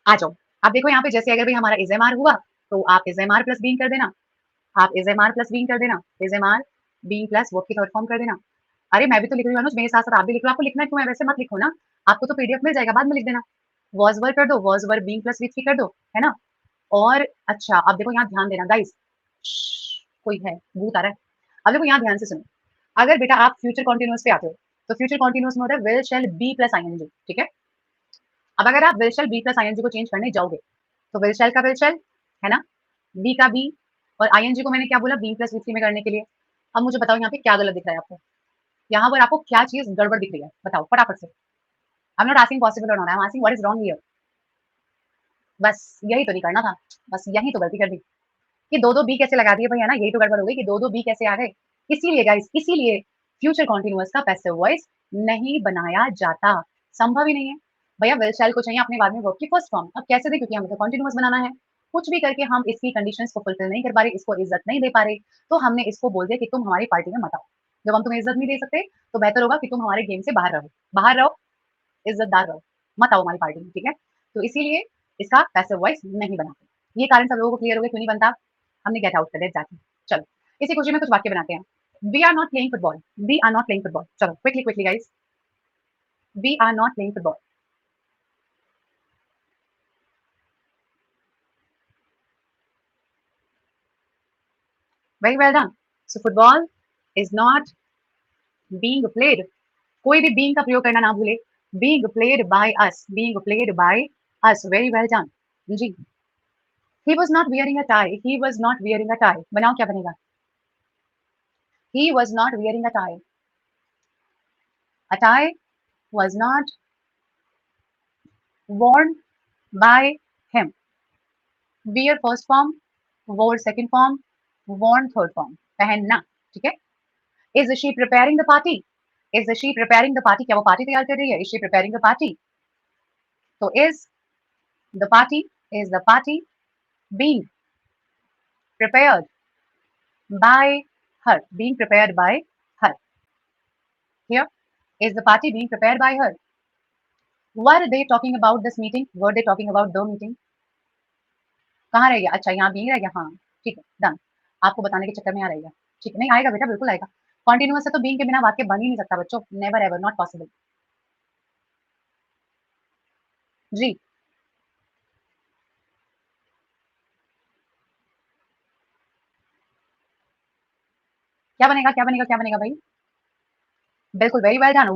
आ जाओ। अब देखो यहाँ पे जैसे अगर भाई हमारा इज एम आर हुआ तो आप is am are plus being कर देना, आप is am are plus being कर देना, is am are being plus verb की थर्ड फॉर्म कर देना। अरे मैं भी तो लिख रही हूँ अनुज, मेरे साथ साथ आप भी लिख लो, आपको लिखना क्यों है? वैसे मत लिखो ना, आपको तो पीडीएफ मिल जाएगा, बाद में लिख देना। वॉज वर कर दो, was were being plus we three कर दो, है ना? और अच्छा अब देखो यहाँ ध्यान देना गाइस, कोई है भूत आ रहा है। अब देखो यहाँ ध्यान से सुनो, अगर बेटा आप फ्यूचर कॉन्टिन्यूअस पे आते हो तो फ्यूचर कॉन्टिन्यूअस में होता है will shall be plus ING, ठीक है? अब अगर आप will shall be plus ING को चेंज करने जाओगे तो विल शेल का विल शेल, है ना? बी का बी और आईएनजी को मैंने क्या बोला बी प्लस वी3 में करने के लिए। अब मुझे बताओ यहाँ पे क्या गलत दिख रहा है आपको, यहाँ पर आपको क्या चीज गड़बड़ दिख रही है, बताओ फटाफट से। I am not asking possible और not, I am asking what is wrong here. बस यही तो नहीं करना था, बस यही तो गलती कर दी कि दो दो बी कैसे लगा दिए भाई, है ना, यही तो गड़बड़ हो गई कि दो दो बी कैसे आ गए। इसीलिए गाइस, इसीलिए फ्यूचर कॉन्टिन्यूअस का पैसिव वॉइस नहीं बनाया जाता, संभव ही नहीं है। भैया विल शैल को चाहिए अपने बाद में वर्ब की फर्स्ट फॉर्म, अब कैसे दे, क्योंकि हमें तो कॉन्टिन्यूअस बनाना है। कुछ भी करके हम इसकी कंडीशंस को फुलफिल नहीं कर पा रहे, इसको इज्जत नहीं दे पा रहे, तो हमने इसको बोल दिया कि तुम हमारी पार्टी में मत आओ। जब हम तुम्हें इज्जत नहीं दे सकते तो बेहतर होगा कि तुम हमारे गेम से बाहर रहो, बाहर रहो, इज्जतदार रहो, मत आओ हमारी पार्टी में, ठीक है। तो इसीलिए इसका पैसिव वॉइस नहीं बनाते। ये कारण सब लोगों को क्लियर हो गया क्यों नहीं बनता, हमने गेट आउट कर दिया एग्जैक्टली। चलो इसी खुशी में कुछ वाक्य बनाते हैं। We are not playing football, we are not playing football, चलो quickly quickly guys, we are not playing football. Very well done. So football is not being played, कोई भी बीइंग का प्रयोग करना ना भूले, being played by us, being played by us, very well done जी। He was not wearing a tie, he was not wearing a tie, बनाओ क्या बनेगा, he was not wearing a tie, a tie was not worn by him, wear first form, wore second form, worn third form, पहनना, ठीक है। is she preparing the party, is she preparing the party, क्या वो party तैयार कर रही है, is she preparing the party, तो the party is the party being prepared by her, being prepared by her, here is the party being prepared by her, were they talking about this meeting, were they talking about the meeting, कहाँ रह गया, अच्छा यहाँ B रह गया, हाँ ठीक है डन, आपको बताने के चक्कर में यहाँ रहेगा, ठीक है, नहीं आएगा बेटा, बिल्कुल आएगा। कॉन्टिन्यूअस है तो बीइंग के बिना वाक्य बन ही नहीं सकता बच्चों, नेवर एवर, नॉट पॉसिबल। जी क्या बनेगा, क्या बनेगा, क्या बनेगा भाई, बिल्कुल very well done.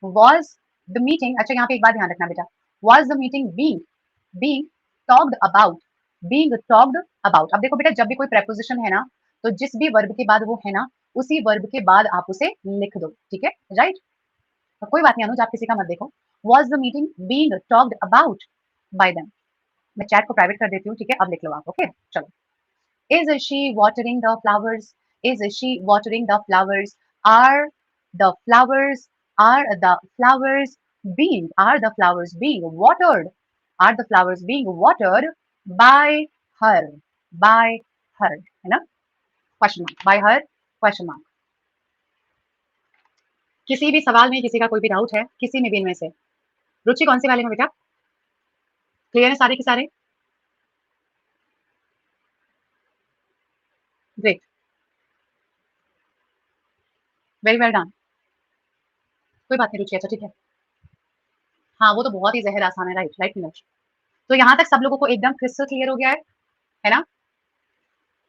was the meeting, अच्छा यहाँ पे एक बात ध्यान रखना बेटा, was the meeting being talked about, being talked about। अब देखो बेटा जब भी कोई preposition है ना, तो जिस भी वर्ब के बाद वो है ना, उसी वर्ब के बाद आप उसे लिख दो, ठीक है, राइट। तो कोई बात नहीं अनुज, आप किसी का मत देखो। was the meeting being talked about by them, मैं चैट को प्राइवेट कर देती हूँ, ठीक है, अब लिख लो आप, ओके चलो। is she watering the flowers, is she watering the flowers, are the flowers, are the flowers are the flowers being watered, are the flowers being watered by her, by her, है ना, question mark, by her question mark. किसी भी सवाल में किसी का कोई भी डाउट है किसी में भी इनमें से, रुचि कौन से वाले में बेटा, क्लियर है सारे के सारे, ग्रेट, वेरी वेल डन, कोई बात नहीं रुचि, अच्छा ठीक है, हाँ वो तो बहुत ही जहर आसान है, राइट राइट नीरज। तो यहाँ तक सब लोगों को एकदम क्रिस्टल क्लियर हो गया है ना,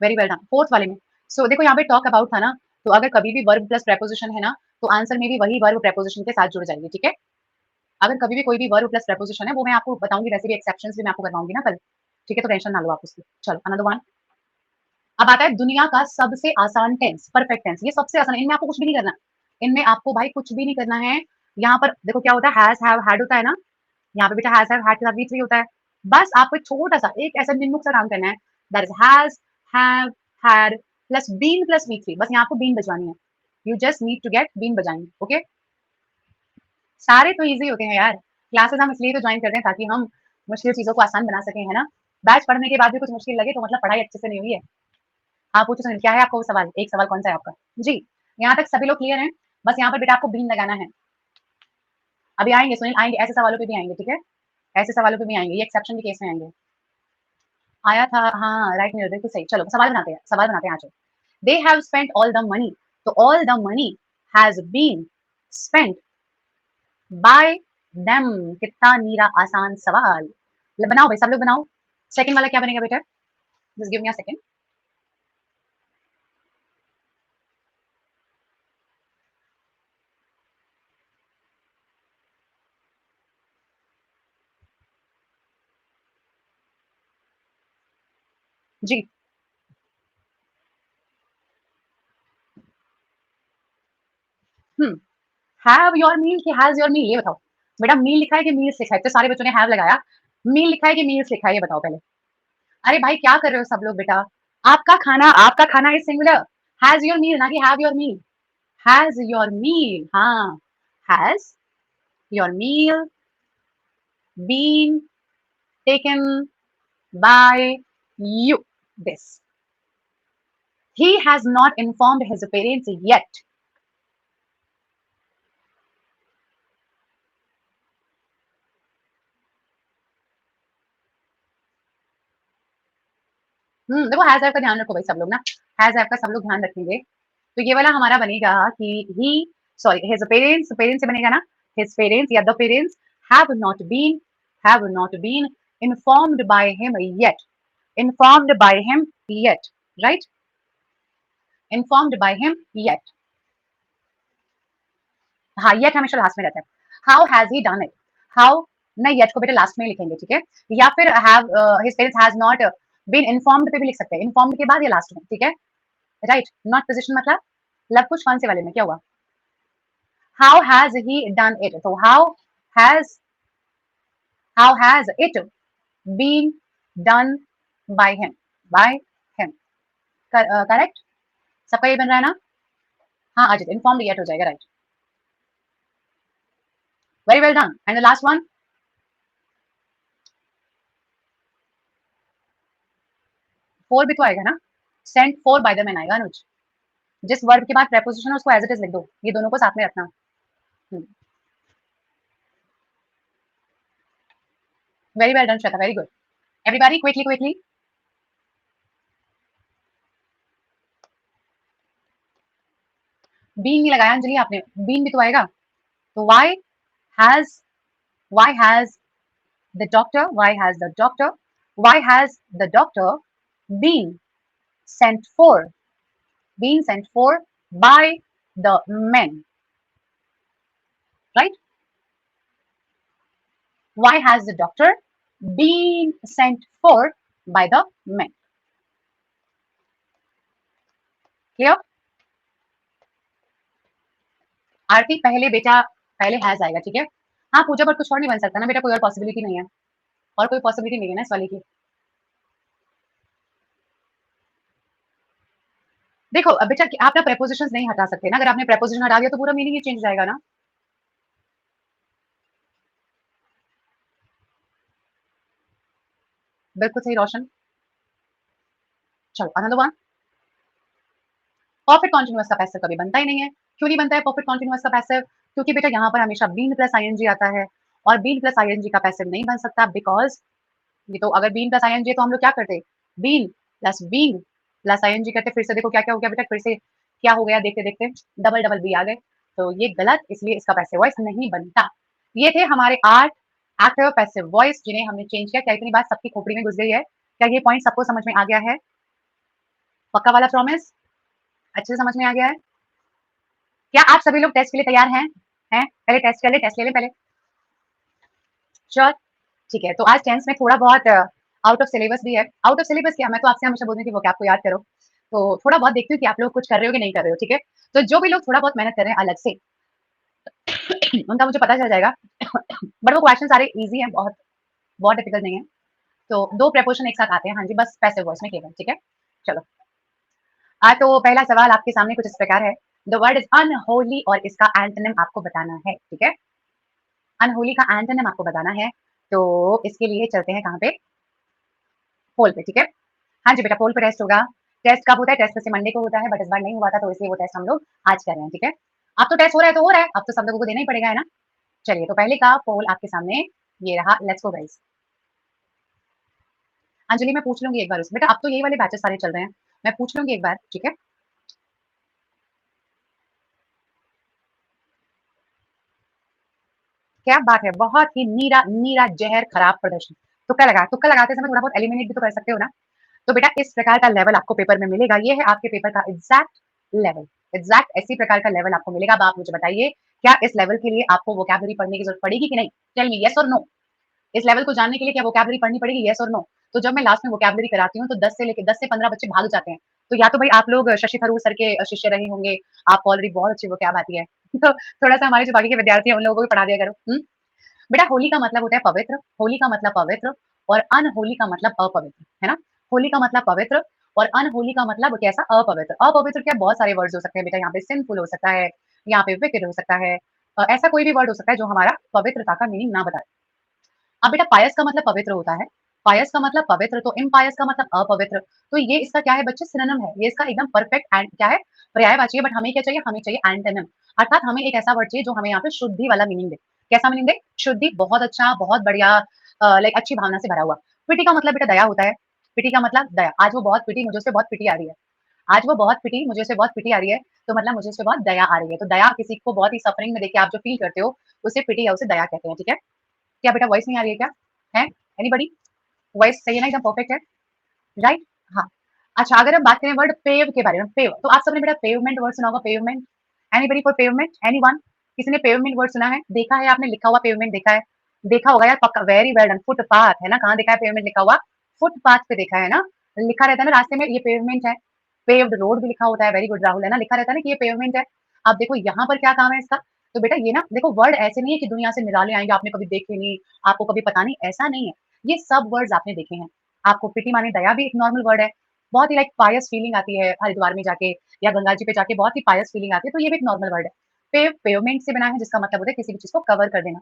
वेरी वेल डन। फोर्थ वाले में सो देखो यहाँ पे टॉक अबाउट था ना, तो अगर कभी भी वर्ब प्लस प्रेपोजिशन है ना, तो आंसर में भी वही वर्ब प्रेपोजिशन के साथ जुड़ जाएगी, ठीक है। अगर कभी भी कोई भी वर्ब प्लस प्रेपोजिशन है, वो मैं आपको बताऊंगी, वैसे भी एक्सेप्शंस भी मैं आपको करवाऊंगी ना कल, ठीक है, तो टेंशन ना लो आप उसकी। चलो अनदर वन, अब आता है दुनिया का सबसे आसान टेंस, परफेक्ट टेंस, ये सबसे आसान है, इनमें आपको कुछ भी नहीं करना, इनमें आपको भाई कुछ भी नहीं करना है। यहाँ पर देखो क्या होता है, हैज हैव हैड होता है ना, यहाँ पे बेटा हैज हैव हैड के साथ वी3 होता है, बस आपको एक छोटा सा एक ऐसा निम्मुख सा काम करना है, that is has have had plus वी3, बस यहाँ आपको बीन बजवानी है, you just need to get been बजानी, ओके। सारे तो इजी होते हैं यार, क्लासेस हम इसलिए तो ज्वाइन करते हैं ताकि हम मुश्किल चीजों को आसान बना सकें, है ना। बैच पढ़ने के बाद भी कुछ मुश्किल लगे तो मतलब पढ़ाई अच्छे से नहीं हुई है। आप पूछो सुनील, क्या है आपका वो सवाल, एक सवाल कौन सा है आपका जी, यहाँ तक सभी लोग क्लियर हैं, बस यहाँ पर बेटा आपको बीन लगाना है। अभी आएंगे सुनील, आएंगे ऐसे सवालों पे भी आएंगे, ठीक है, ऐसे सवालों पे भी आएंगे, ये एक्सेप्शन के केस में आएंगे। आया था, हाँ राइट नहीं, बिल्कुल सही, चलो सवाल बनाते हैं, सवाल बनाते हैं आज। They have spent all the money, तो all the money has been spent by them, कितना नीरा आसान सवाल, बनाओ भाई सब लोग बनाओ। सेकंड वाला क्या बनेगा बेटा, just give me a second. जी। हुँ, हैव योर मील कि हैज़ योर मील ये बताओ? बेटा मील लिखा है कि मील्स लिखा है? इतने सारे बच्चों ने हैव लगाया। मील लिखा है कि मील्स लिखा है ये बताओ पहले? अरे भाई क्या कर रहे हो सब लोग बेटा? आपका खाना is singular. Has your meal ना कि have your meal. Has your meal हाँ, has your meal been taken by you? This. He has not informed his parents yet. देखो हैज़ हैव का ध्यान रखो भाई सब लोग ना। हैज़ हैव का सब लोग ध्यान रखेंगे। तो ये वाला हमारा बनेगा कि he sorry his parents parents से बनेगा ना हिज पेरेंट्स या the parents have not been informed by him yet informed by him yet right informed by him yet हाँ येट हमेशा लास्ट में रहता है how has he done it how नहीं येट को बेटा लास्ट में लिखेंगे ठीक है या फिर have his parents has not been informed पे भी लिख सकते हैं इन्फॉर्म्ड के बाद या लास्ट में ठीक है राइट नॉट पोजिशन मतलब लब कुछ कौन से वाले में क्या हुआ how has he done it so has how has it been done by him by him correct सबका ये बन रहा है ना हाँ अजित इन्फॉर्म्ड येट हो जाएगा right very well done and the last one for भी तो आएगा ना sent for by the man आएगा अनुज जिस वर्ब के बाद प्रेपोजिशन है उसको एज इट इज लिख दो ये दोनों को साथ में रखना very well done Shweta very good everybody quickly quickly been नहीं लगाया अंजलि आपने बीन भी तो आएगा तो has why has why has the doctor been sent for been sent for by the men right why has the doctor been sent for by the men clear आरती पहले बेटा पहले हैज आएगा ठीक है हाँ पूजा पर कुछ और नहीं बन सकता ना बेटा कोई और पॉसिबिलिटी नहीं है और कोई पॉसिबिलिटी नहीं है ना इस वाले की देखो अब बेटा आप ना प्रेपोजिशंस नहीं हटा सकते ना अगर आपने प्रेपोजिशन हटा दिया तो पूरा मीनिंग ही चेंज हो जाएगा ना बिल्कुल सही रोशन चलो अनदर वन परफेक्ट कॉन्टिन्यूअस का पैसिव कभी बनता ही नहीं है क्यों नहीं बनता है परफेक्ट कॉन्टिन्यूअस का पैसिव क्योंकि बेटा यहाँ पर हमेशा बीन प्लस आईएनजी आता है और बीन प्लस आईएनजी का पैसिव नहीं बन सकता बिकॉज ये तो अगर बीन प्लस आईएनजी तो हम लोग क्या करते been plus being plus ING करते फिर से देखो क्या क्या हो गया बेटा फिर से क्या हो गया देखते देखते डबल डबल बी आ गए तो ये गलत इसलिए इसका पैसिव वॉइस नहीं बनता ये थे हमारे 8 एक्टिव पैसिव वॉइस जिन्हें हमने चेंज किया क्या इतनी बात सबकी खोपड़ी में घुस गई है क्या ये पॉइंट सबको समझ में आ गया है पक्का वाला प्रॉमिस अच्छे से समझ में आ गया है क्या आप सभी लोग टेस्ट के लिए तैयार हैं हैं पहले टेस्ट कर ले टेस्ट ले लें पहले श्योर ठीक है तो आज टेंस में थोड़ा बहुत आउट ऑफ सिलेबस भी है आउट ऑफ सिलेबस क्या मैं तो आपसे हमेशा बोलूँ कि वो क्या आपको याद करो तो थोड़ा बहुत देखती हूँ कि आप लोग कुछ कर रहे हो कि नहीं कर रहे हो ठीक है तो जो भी लोग थोड़ा बहुत मेहनत कर रहे हैं अलग से उनका मुझे पता चल जाएगा बट वो क्वेश्चन सारे इजी हैं बहुत बहुत डिफिकल्ट नहीं है तो दो प्रपोर्शन एक साथ आते हैं हाँ जी बस पैसिव वॉइस में केवल ठीक है चलो तो पहला सवाल आपके सामने कुछ इस प्रकार है द वर्ड इज अनहोली और इसका एंटोनिम आपको बताना है ठीक है अनहोली का एंटोनिम आपको बताना है तो इसके लिए चलते हैं कहाँ पे पोल पे ठीक है हाँ जी बेटा पोल पे टेस्ट होगा टेस्ट कब होता है टेस्ट वैसे मंडे को होता है बट इस बार नहीं हुआ था तो इसलिए वो टेस्ट हम लोग आज कर रहे हैं ठीक है अब तो टेस्ट हो रहा है तो हो रहा है अब तो सब लोगों को देना ही पड़ेगा है ना चलिए तो पहले का पोल आपके सामने ये रहा लेट्स गो गाइस अंजलि मैं पूछ लूंगी एक बार उसमें बेटा अब तो यही वाले बैचेस सारे चल रहे हैं मैं पूछ लूंगी एक बार ठीक है क्या बात है बहुत ही नीरा नीरा जहर खराब प्रदर्शन तुक्का लगाते समय थोड़ा बहुत एलिमिनेट भी तो कर सकते हो ना तो बेटा इस प्रकार का लेवल आपको पेपर में मिलेगा ये है आपके पेपर का लेवल एग्जैक्ट ऐसी प्रकार का लेवल आपको मिलेगा अब आप मुझे बताइए क्या इस लेवल के लिए आपको वोकैबुलरी पढ़ने की जरूरत पड़ेगी कि नहीं टेल मी यस और नो इस लेवल को जानने के लिए क्या वोकैबुलरी पढ़नी पड़ेगी यस और नो तो जब मैं लास्ट में वोकैब्युलरी कराती हूँ तो 10 से 15 बच्चे भाग जाते हैं। तो या तो भाई आप लोग शशि थरूर सर के शिष्य रहे होंगे, आपको ऑलरेडी बहुत अच्छी वोकैब आती है। तो थोड़ा-सा हमारे जो बाकी के विद्यार्थी हैं उन लोगों को भी पढ़ा दिया करो। हुँ? बेटा होली का मतलब होता है पवित्र, होली का मतलब पवित्र और अनहोली का मतलब अपवित्र, है ना? होली का मतलब पवित्र और अनहोली का मतलब कैसा? अपवित्र। अपवित्र क्या बहुत सारे वर्ड्स हो सकते हैं बेटा, यहाँ पे सिनफुल हो सकता है, यहाँ पे विकेड हो सकता है, ऐसा कोई भी वर्ड हो सकता है जो हमारा पवित्रता का मीनिंग ना बताए। अब बेटा पायस का मतलब पवित्र होता है, पायस का मतलब पवित्र, तो इम्पायस का मतलब अपवित्र। तो ये इसका क्या है बच्चे? सिनोनिम है। ये इसका एकदम परफेक्ट एंड क्या है? पर्यायवाची है, बट हमें क्या चाहिए? हमें चाहिए एंटोनिम। अर्थात हमें एक ऐसा वर्ड चाहिए जो हमें यहाँ पे शुद्धि वाला मीनिंग दे। कैसा मीनिंग दे? शुद्धि, बहुत अच्छा, बहुत बढ़िया, लाइक अच्छी भावना से भरा हुआ। पिटी का मतलब बेटा दया होता है। पिटी का मतलब दया। आज वो बहुत पिटी, मुझे उससे बहुत पिटी आ रही है। आज वो बहुत पिटी, मुझे उससे बहुत पिटी आ रही है, तो मतलब मुझे उससे बहुत दया आ रही है। तो दया किसी को बहुत ही सफरिंग में देख के आप जो फील करते हो, उसे पिटी या उसे दया कहते हैं, ठीक है? क्या बेटा वॉइस नहीं आ रही है क्या? है? एनीबॉडी? वॉइस सही है ना, एकदम परफेक्ट है, राइट? हाँ। अच्छा, अगर हम बात करें वर्ड पेव के बारे में, पेव, तो आप सबने बेटा पेवमेंट वर्ड सुना होगा, pavement. Anybody for pavement? Anyone? किसी ने पेवमेंट वर्ड सुना है? देखा है आपने लिखा हुआ पेवमेंट देखा है? देखा होगा यार पक्का, वेरी वेल डन। फुटपाथ है ना, कहाँ देखा है पेवमेंट लिखा हुआ? फुटपाथ पे देखा है ना? लिखा रहता है ना रास्ते में ये पेवमेंट है। पेव्ड रोड भी लिखा होता है, वेरी गुड राहुल, है ना? लिखा रहता है ना कि ये पेवमेंट है। अब देखो यहाँ पर क्या काम है इसका? तो बेटा ये ना देखो वर्ड ऐसे नहीं है कि दुनिया से निराले आएंगे, आपने कभी देखे नहीं, आपको कभी पता नहीं, ऐसा नहीं है। ये सब वर्ड्स आपने देखे हैं। आपको प्रीति माने दया भी एक नॉर्मल वर्ड है। बहुत ही लाइक पायस फीलिंग आती है हरिद्वार में जाके या गंगा जी पे जाके, बहुत ही पायस फीलिंग आती है, तो ये भी एक नॉर्मल वर्ड है। पेवमेंट से बना है जिसका मतलब होता है किसी भी चीज को कवर कर देना,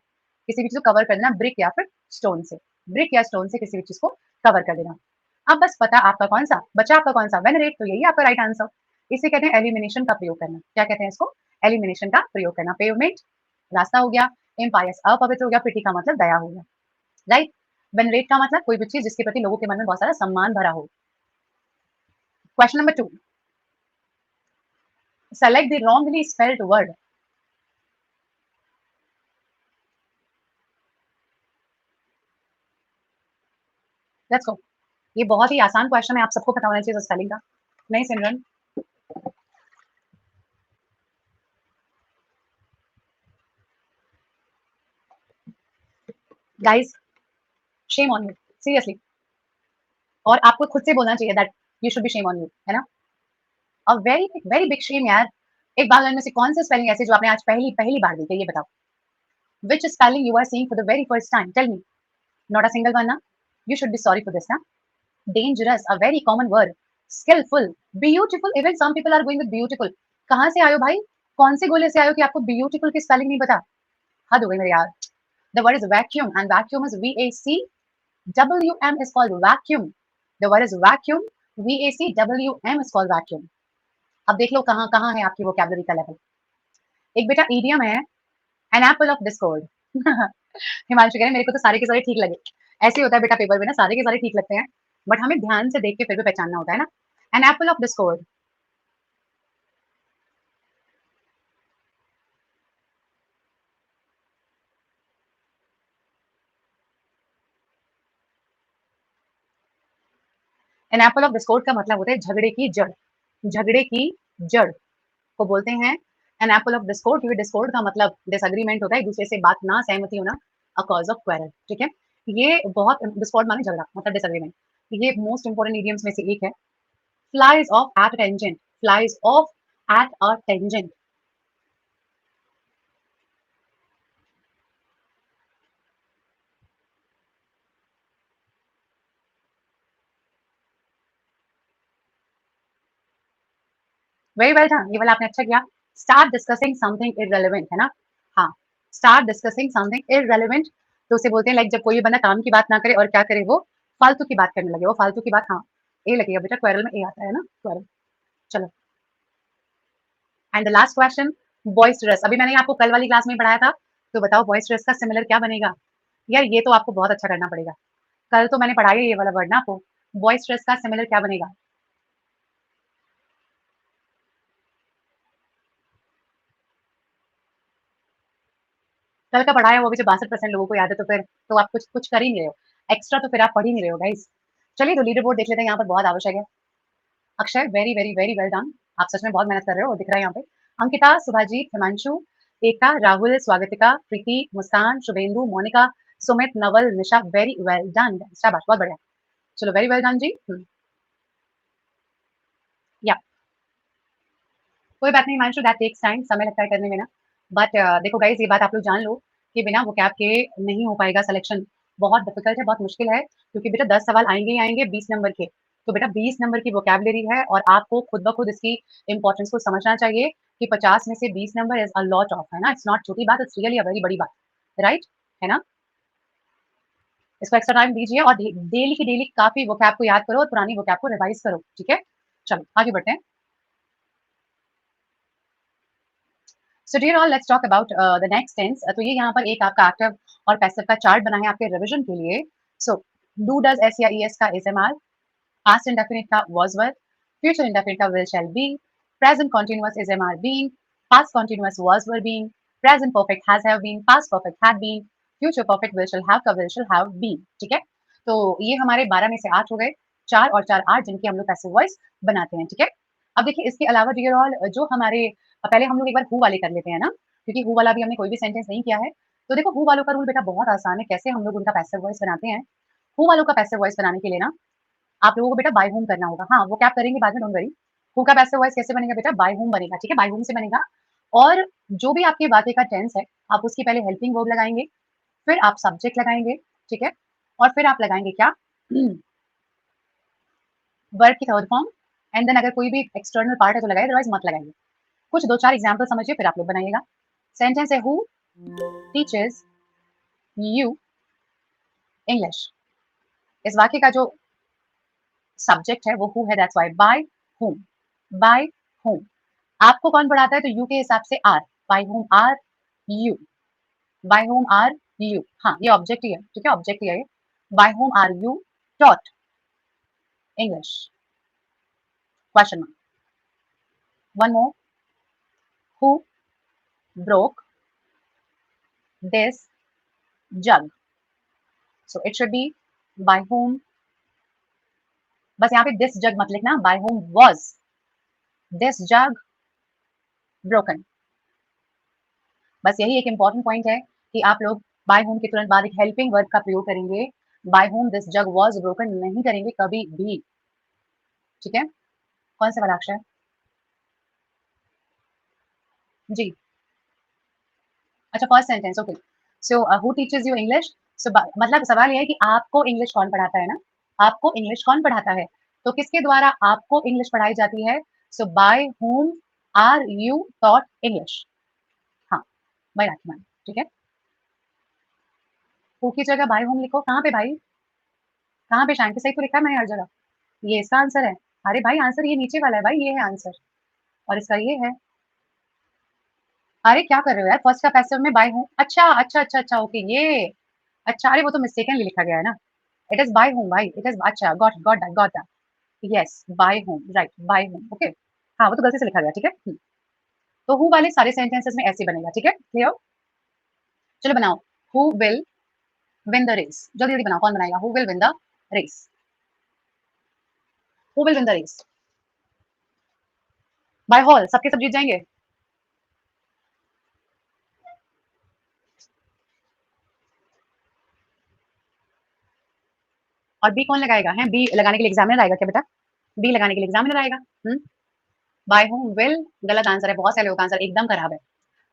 किसी भी चीज को कवर कर देना ब्रिक या फिर स्टोन से, ब्रिक या स्टोन से किसी भी चीज को कवर कर देना। अब बस पता आपका कौन सा बचा, आपका कौन सा वेनरेट, तो यही आपका राइट आंसर। इसे कहते हैं एलिमिनेशन का प्रयोग करना। क्या कहते हैं इसको? एलिमिनेशन का प्रयोग करना। पेवमेंट रास्ता हो गया, एम्पायर्स अपवित्र हो गया, प्रीति का मतलब दया हो गया, राइट? वेनरेट का मतलब कोई भी चीज जिसके प्रति लोगों के मन में बहुत सारा सम्मान भरा हो। Question number 2, select the wrongly spelled word. Let's go. ये बहुत ही आसान क्वेश्चन है, आप सबको पता होना चाहिए स्पेलिंग का। नहीं Simran? Guys, shame on you, seriously. और आपको खुद से बोलना चाहिए that you should be shame on you, है ना? A very very big shame यार। एक बार में से कौन सी स्पेलिंग ऐसी जो आपने आज पहली पहली बार देखी है, ये बताओ। Which spelling you are seeing for the very first time, tell me. Not a single one ना? You should be sorry for this ना? Dangerous, a very common word. Skilful, beautiful, even some people are going with beautiful. कहाँ से आयो भाई? कौन से गोले से आयो कि आपको ब्यूटीफुल की स्पेलिंग नहीं पता? हद हो गई मेरे यार। The word is vacuum and vacuum is VACWM is called vacuum. The word is vacuum, VACWM is called vacuum. अब देख लो कहाँ कहाँ है आपकी वोकैबुलरी का लेवल। एक बेटा इडियम है, an apple of discord. Himanshu कह रहे हैं मेरे को तो सारे के सारे ठीक लगे। ऐसे ही होता है बेटा पेपर में ना, सारे के सारे ठीक लगते हैं, बट हमें ध्यान से देख के फिर भी पहचानना होता है ना। An apple of discord. An apple of discord का मतलब होता है झगड़े की जड़। झगड़े की जड़ को बोलते हैं एन एप्पल ऑफ डिस्कॉर्ड, क्योंकि डिस्कॉर्ड का मतलब डिसएग्रीमेंट होता है, एक दूसरे से बात ना सहमति होना, अ कॉज ऑफ क्वेरल, ठीक है? ये बहुत डिस्कॉर्ड माने झगड़ा मतलब डिसएग्रीमेंट। ये मोस्ट इंपोर्टेंट इडियम्स में से एक है। Flies off at tangent, flies off at a tangent. Very well done, ये वाला आपने अच्छा किया। स्टार्ट डिस्कसिंग समथिंग इररेलेवेंट, है ना? हाँ, स्टार्ट डिस्कसिंग समथिंग इररेलेवेंट, तो उसे बोलते हैं लाइक जब कोई बंदा काम की बात ना करे और क्या करे, वो फालतू की बात करने लगे, वो फालतू की बात। हाँ, ए लगेगा बेटा, क्वेरल में ए आता है ना, क्वेरल। चलो, एंड द लास्ट क्वेश्चन, बॉइस्टरस। अभी मैंने आपको कल वाली क्लास में पढ़ाया था, तो बताओ बॉइस्टरस का सिमिलर क्या बनेगा? यार ये तो आपको बहुत अच्छा करना पड़ेगा। कल तो मैंने पढ़ाया ये वाला वर्ड ना आपको। बॉइस्टरस का सिमिलर क्या बनेगा? कल का पढ़ाया वो भी जो 62% लोगों को याद है, तो फिर तो आप कुछ कुछ कर ही नहीं रहे हो। एक्स्ट्रा तो फिर आप पढ़ ही नहीं रहे हो गाइस। चलिए तो लीडर बोर्ड देख लेते हैं, यहाँ पर बहुत आवश्यक है। Akshay, very very very well done. आप सच में बहुत मेहनत कर रहे हो, दिख रहा है यहाँ पे। अंकिता, सुभाजीत, हिमांशु, एकता, राहुल, स्वागतिका, प्रीति, मुस्कान, शुभेंदु, मोनिका, सुमित, नवल, निशा, वेरी वेल डन। शाबाश, बहुत बढ़िया। चलो वेरी वेल डन जी। या कोई बात नहीं हिमांशु, दैट टेक्स टाइम, समय लगता है करने में ना। बट देखो गाइस, ये बात आप लोग जान लो कि बिना वोकैब के नहीं हो पाएगा सिलेक्शन। बहुत डिफिकल्ट है, बहुत मुश्किल है, क्योंकि बेटा 10 सवाल आएंगे ही आएंगे 20 नंबर के। तो बेटा 20 नंबर की वोकैबुलरी है और आपको खुद ब खुद इसकी इंपॉर्टेंस को समझना चाहिए कि 50 में से 20 number is a lot of, है ना। इट्स नॉट छोटी बात, इट्स रियली अ वेरी बड़ी बात, राइट, है ना। इसको एक्स्ट्रा टाइम दीजिए और डेली की डेली काफी वोकैब को याद करो और पुरानी वोकैब को रिवाइज करो, ठीक है। चलो आगे बढ़ते हैं। So dear all, let's talk about the next tense. तो ये यहाँ पर एक आपका एक्टिव और पैसिव का चार्ट बना है आपके रिवीजन के लिए। सो डू डज एस या ईएस का एसएमआर, पास्ट इंडेफिनिट का वाज वर, फ्यूचर इंडेफिनिट का will shall be, present continuous is am are been, past continuous was were been, present perfect has have been, past perfect had been, future perfect will shall have का will shall have been, ठीक है। तो ये हमारे 12 में से 8 हो गए, 4 और 4 8, जिनकी हम लोग पैसिव वॉइस बनाते हैं, ठीक है। अब देखिए इसके अलावा डियर ऑल, जो हमारे पहले हम लोग एक बार हु वाले कर लेते हैं ना, क्योंकि हु वाला भी हमने कोई भी सेंटेंस नहीं किया है। तो देखो हु वालों का रूल बेटा बहुत आसान है, कैसे हम लोग उनका पैसिव वॉइस बनाते हैं। हु वालों का पैसिव वॉइस बनाने के लिए ना, आप लोगों को बेटा बाय होम करना होगा। हाँ, वो क्या आप करेंगे बाद में, डोंट वरी। हु का पैसिव वॉइस कैसे बनेगा बेटा, बाय होम बनेगा, ठीक है, बाय होम से बनेगा। और जो भी आपके वाक्य का टेंस है, आप उसकी पहले हेल्पिंग वर्ब लगाएंगे, फिर आप सब्जेक्ट लगाएंगे, ठीक है, और फिर आप लगाएंगे क्या, वर्ब की थर्ड फॉर्म, एंड देन अगर कोई भी एक्सटर्नल पार्ट है तो लगाए, अदरवाइज मत लगाइए। कुछ दो चार एग्जाम्पल समझिए, फिर आप लोग बनाइएगा। सेंटेंस है, हु टीचर्स यू इंग्लिश। इस वाक्य का जो सब्जेक्ट है वो हु है, that's why by whom, by whom. आपको कौन पढ़ाता है, तो यू के हिसाब से are, by whom are you, by whom are you, हाँ ये ऑब्जेक्ट ही है, ठीक है, ऑब्जेक्ट ही है ये। By whom are you taught English, question mark. One more, who broke this jug, so it should be by whom, बस यहाँ पे दिस जग मत लिखना, by whom was this jug broken. बस यही एक इंपॉर्टेंट पॉइंट है कि आप लोग बाय होम के तुरंत बाद एक हेल्पिंग वर्ब का प्रयोग करेंगे, by whom this jug was broken नहीं करेंगे कभी भी, ठीक है। कौन सा वाला अक्षर जी, अच्छा first sentence, okay. So who teachers you English, so मतलब सवाल ये है कि आपको इंग्लिश कौन पढ़ाता है ना, आपको इंग्लिश कौन पढ़ाता है, तो किसके द्वारा आपको इंग्लिश पढ़ाई जाती है, so by whom are you taught English, हाँ बाय राखी मैम, ठीक है। हु की जगह बाय होम लिखो, कहाँ पे भाई, कहाँ पे शांति, सही तो लिखा है मैंने हर जगह, ये इसका आंसर है। अरे भाई आंसर ये नीचे वाला है भाई, ये है आंसर, और इसका ये है। अरे क्या कर रहे हो यार, फर्स्ट का पैसिव में बाय हूँ, अच्छा अच्छा अच्छा अच्छा, ओके ये, अच्छा अरे वो तो मिस्टेकनली लिखा गया है ना, इट इज बाय हूँ भाई, इट इज, अच्छा got got that, got that, yes by whom, right by whom, okay. हाँ वो तो गलती से लिखा गया, ठीक है। तो हु वाले सारे सेंटेंसेस में ऐसे बनेगा, ठीक है, क्लियर। चलो बनाओ, who will win the race, जल्दी जल्दी बनाओ, कौन बनाएगा, who will win the race, who will win the race, by whom सबके सब जीत जाएंगे। और बी कौन लगाएगा, है बी लगाने के लिए एग्जामिनर आएगा क्या बेटा, बी लगाने के लिए एग्जामिनर आएगा। बाय होम विल गलत आंसर है, बहुत सारे लोगों का आंसर एकदम खराब है,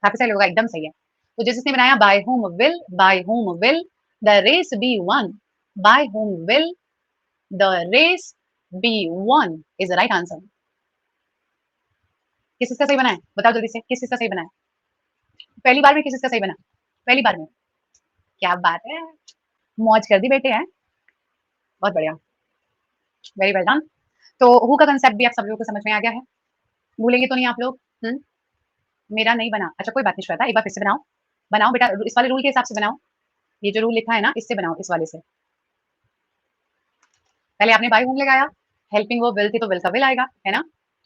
काफी सारे लोगों का एकदम सही है। तो जिसने बनाया by whom will the race be won, by whom will the race be won is the right answer. किस इसका सही बना है, बताओ जल्दी से, किस इसका सही बना है, पहली बार में किस इसका सही बना, पहली बार में, क्या बात है, मौज कर दी बेटे हैं, बहुत बढ़िया, वेरी वेल डन। तो हु का कंसेप्ट भी आप सब लोगों को समझ में आ गया है, भूलेंगे तो नहीं आप लोग। मेरा नहीं बना, अच्छा कोई बात नहीं श्वेता, एक बार फिर से बनाओ, बनाओ बेटा इस वाले रूल के हिसाब से बनाओ, ये जो रूल लिखा है ना इससे बनाओ, इस वाले से। पहले आपने बाय होम लगाया, हेल्पिंग वर्ब विल थी तो विल का विल आएगा, है ना।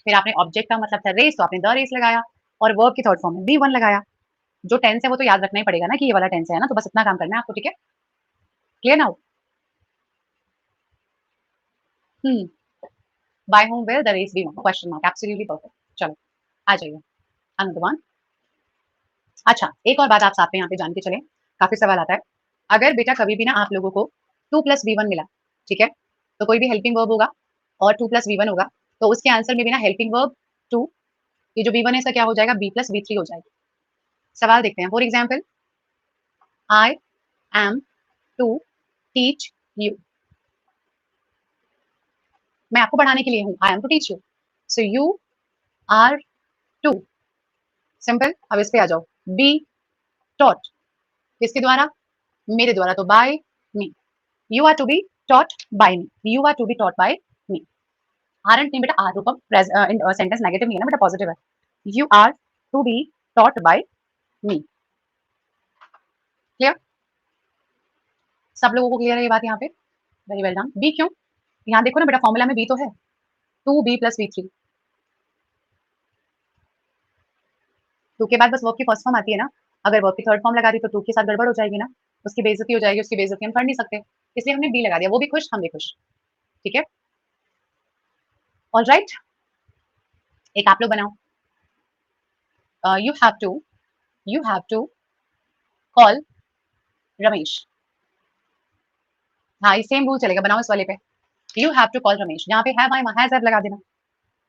फिर आपने ऑब्जेक्ट का मतलब था रेस, तो आपने द रेस लगाया, और वर्ब की थर्ड फॉर्म में बी वन लगाया। जो टेंस है वो तो याद रखना ही पड़ेगा ना कि ये वाला टेंस है ना, तो बस इतना काम करना है आपको, ठीक है, clear now. Hmm, by whom will the race be won, question mark, absolutely perfect. चलो आ जाइए, अनदर वन। अच्छा एक और बात आप साथ में यहाँ पे जान के चले, काफी सवाल आता है, अगर बेटा कभी भी ना आप लोगों को 2 + B1 मिला, ठीक है, तो कोई भी हेल्पिंग वर्ब होगा और 2 प्लस V1 होगा, तो उसके आंसर में भी ना हेल्पिंग वर्ब 2, ये जो V1 है इसका क्या हो जाएगा, B प्लस V3 हो जाएगा। सवाल देखते हैं। For example, I am to teach you, मैं आपको पढ़ाने के लिए हूँ, I am to teach you, so you are to, simple. अब इस पे आ जाओ, बी टॉट, किसके द्वारा, मेरे द्वारा, तो by me, you are to be taught by me, you are to be taught by me. Aren't नहीं बेटा, आर रूपम सेंटेंस नेगेटिव नहीं है ना बेटा, पॉजिटिव है। You are to be taught by me, clear, सब लोगों को क्लियर है ये बात यहाँ पे, वेरी वेल डन। बी क्यों, यहाँ देखो ना बेटा फॉर्मूला में बी तो है, 2b प्लस V3, टू के बाद बस वर्ब की फर्स्ट फॉर्म आती है ना, अगर वर्ब की थर्ड फॉर्म लगा दी तो टू के साथ गड़बड़ हो जाएगी ना, उसकी बेइज्जती हो जाएगी, उसकी बेइज्जती हम कर नहीं सकते, इसलिए हमने बी लगा दिया, वो भी खुश हम भी खुश, ठीक है। ऑल राइट, एक आप लोग बनाओ, you have to call Ramesh, हाँ ये सेम रूल चलेगा, बनाओ इस वाले पे, you have to call Ramesh, जहाँ पे हैव लगा देना,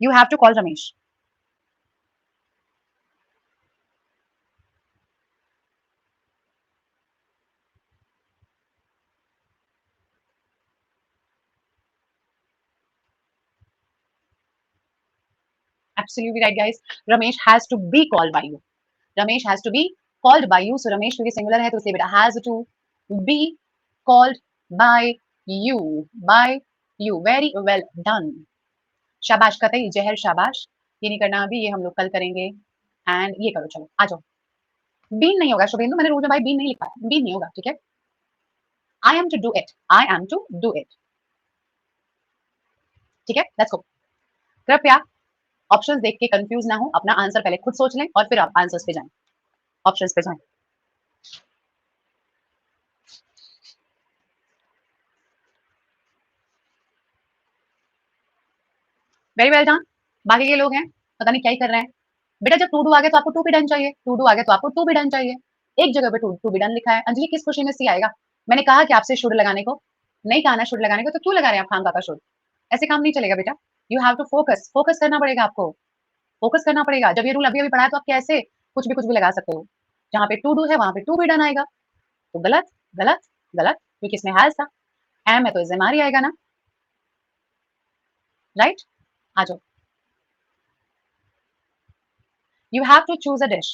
you have to call Ramesh. Absolutely right, guys. Ramesh has to be called by you. Ramesh has to be called by you. So Ramesh क्योंकि सिंगुलर है तो इसलिए बेटा has to be called by you. By you. Very well done. शाबाश कतई जहर शाबाश, ये नहीं करना अभी, ये हम लोग कल करेंगे। एंड ये करो, चलो आ जाओ। बीन नहीं होगा शुभेंदु, मैंने रूल में भाई बीन नहीं लिखा है, बीन नहीं होगा, ठीक है। I am to do it, I am to do it, ठीक है, लेट्स गो। कृपया ऑप्शंस देख के कंफ्यूज ना हो, अपना आंसर पहले खुद सोच लें और फिर आप आंसर्स पे जाएं, ऑप्शंस पे जाएं। Very well done. बाकी के लोग हैं पता नहीं क्या ही कर रहे हैं बेटा, जब टू डू आ गया तो आपको टू बी डन चाहिए, टू डू आ गया तो आपको टू बी डन चाहिए, एक जगह पे टू बी डन लिखा है। अंजलि किस खुशी में सी आएगा, मैंने कहा कि आपसे शुड लगाने को, नहीं कहा ना शुड लगाने को, तो क्यों लगा रहे हैं आप खाम का शुड, ऐसे काम नहीं चलेगा बेटा, you have to focus, focus करना पड़ेगा आपको, फोकस करना पड़ेगा। जब ये रूल अभी अभी पढ़ा है तो आप कैसे कुछ भी लगा सकते हो, जहाँ पे टू डू है वहां पे टू बी डन आएगा, तो गलत गलत गलत, क्योंकि इसमें हैज था, एम है तो इज़ेमारी आएगा ना, राइट, आ जाओ। You have to choose a dish.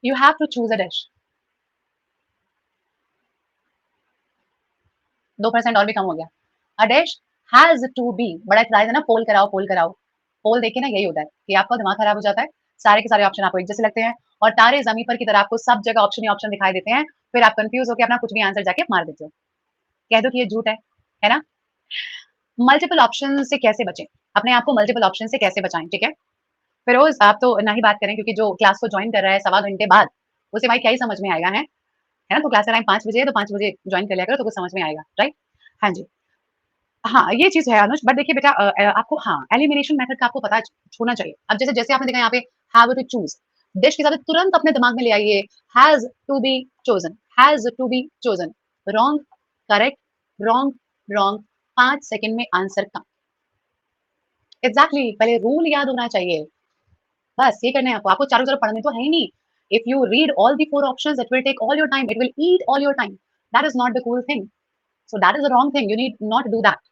You have to choose a dish. 2% और भी कम हो गया। A dish has to be, बड़ा इतराज है ना, पोल कराओ पोल कराओ, पोल देखे ना यही होता है कि आपका दिमाग खराब हो जाता है, सारे के सारे ऑप्शन आपको एक जैसे लगते हैं और तारे जमीन पर की तरह आपको सब जगह ऑप्शन ही ऑप्शन दिखाई देते हैं, फिर आप कंफ्यूज होकर अपना कुछ भी आंसर जाके मार देते हो, कह दो कि ये झूठ है ना। मल्टीपल ऑप्शन से कैसे बचें, अपने आप को मल्टीपल ऑप्शन से कैसे बचाएं, ठीक है। फिरोज आप तो ना ही बात करें, क्योंकि जो क्लास को ज्वाइन कर रहा है 1.25 घंटे बाद, उसे भाई क्या ही समझ में आएगा, है ना, तो क्लास का टाइम 5 बजे है तो 5 बजे ज्वाइन कर लिया करो तो कुछ समझ में आएगा, राइट। हाँ जी, हाँ ये चीज है अनुज, बट देखिए बेटा आपको हाँ एलिमिनेशन मेथड का आपको पता होना चाहिए। अब जैसे जैसे आपने देखा यहाँ पे हैव टू चूज, डिश के साथ तुरंत अपने दिमाग में ले आइए has to be chosen, has to be chosen, wrong correct, wrong wrong, 5 second में आंसर कम, एग्जैक्टली पहले रूल याद होना चाहिए, बस ये करना है आपको, आपको चारों तरफ पढ़ने तो है ही नहीं। If you read all the 4 options it will take all your time, it will eat all your time, that is not the cool thing, so that is the wrong thing, you need not do that.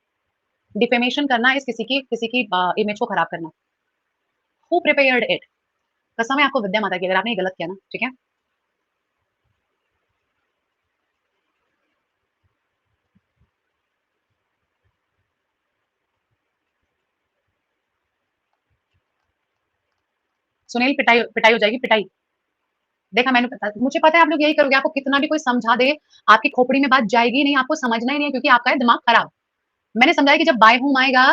Defamation करना इस किसी की image को खराब करना, who prepared it, कसम है आपको विद्या माता की अगर आपने ये गलत किया ना, ठीक है। सुनील पिटाई पिटाई हो जाएगी पिटाई, देखा मैंने पता, मुझे पता है आप लोग यही करोगे, आपको कितना भी कोई समझा दे आपकी खोपड़ी में बात जाएगी नहीं, आपको समझना ही नहीं है क्योंकि आपका है दिमाग खराब। मैंने समझाया कि जब बाय होम आएगा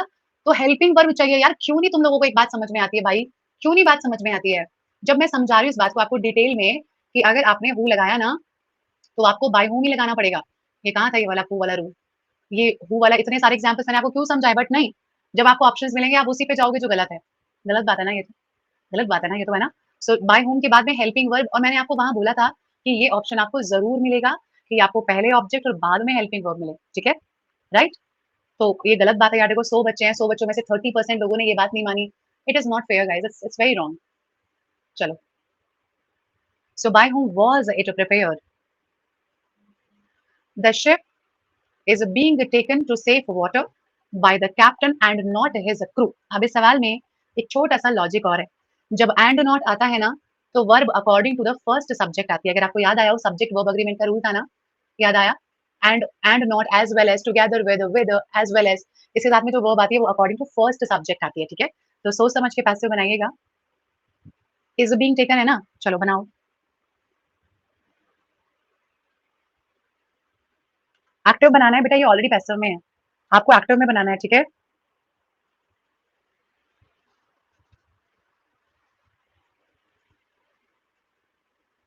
तो हेल्पिंग वर्ब चाहिए, यार क्यों नहीं तुम लोगों को एक बात समझ में आती है भाई, क्यों नहीं बात समझ में आती है। जब मैं समझा रही हूँ इस बात को आपको डिटेल में कि अगर आपने हु लगाया ना तो आपको बाय होम ही लगाना पड़ेगा, ये कहाँ था ये वाला हु वाला रूल, ये हु वाला, इतने सारे एग्जाम्पल्स मैंने आपको क्यों समझाए, बट नहीं, जब आपको ऑप्शंस मिलेंगे आप उसी पे जाओगे जो गलत है, गलत बात है ना ये तो, गलत बात है ना ये तो, है ना। सो बाय होम के बाद में हेल्पिंग वर्ब, और मैंने आपको वहाँ बोला था कि ये ऑप्शन आपको ज़रूर मिलेगा कि आपको पहले ऑब्जेक्ट और बाद में हेल्पिंग वर्ब मिले, ठीक है? राइट? तो ये गलत बात है यार, देखो 100 बच्चे हैं, 100 बच्चों में से 30% लोगों ने ये बात नहीं मानी। It is not fair guys, it's very wrong. चलो, so by whom was it prepared? The ship is being taken to safe water by the captain and not his crew. अब इस सवाल में एक छोटा-सा लॉजिक और है। जब एंड नॉट आता है ना, तो verb according to the first subject आती है। अगर आपको याद आया हो सब्जेक्ट वर्ब एग्रीमेंट का रूल था ना, याद आया? And not as well as, together with as well as, इसके साथ में जो वर्ब आती है वो अकॉर्डिंग टू फर्स्ट सब्जेक्ट आती है, ठीक है? तो सोच समझ के पैसिव बनाइएगा। इज़ बीइंग टेकन है ना? चलो बनाओ। एक्टिव बनाना है बेटा, ये ऑलरेडी पैसिव में है। आपको एक्टिव में बनाना है, ठीक है?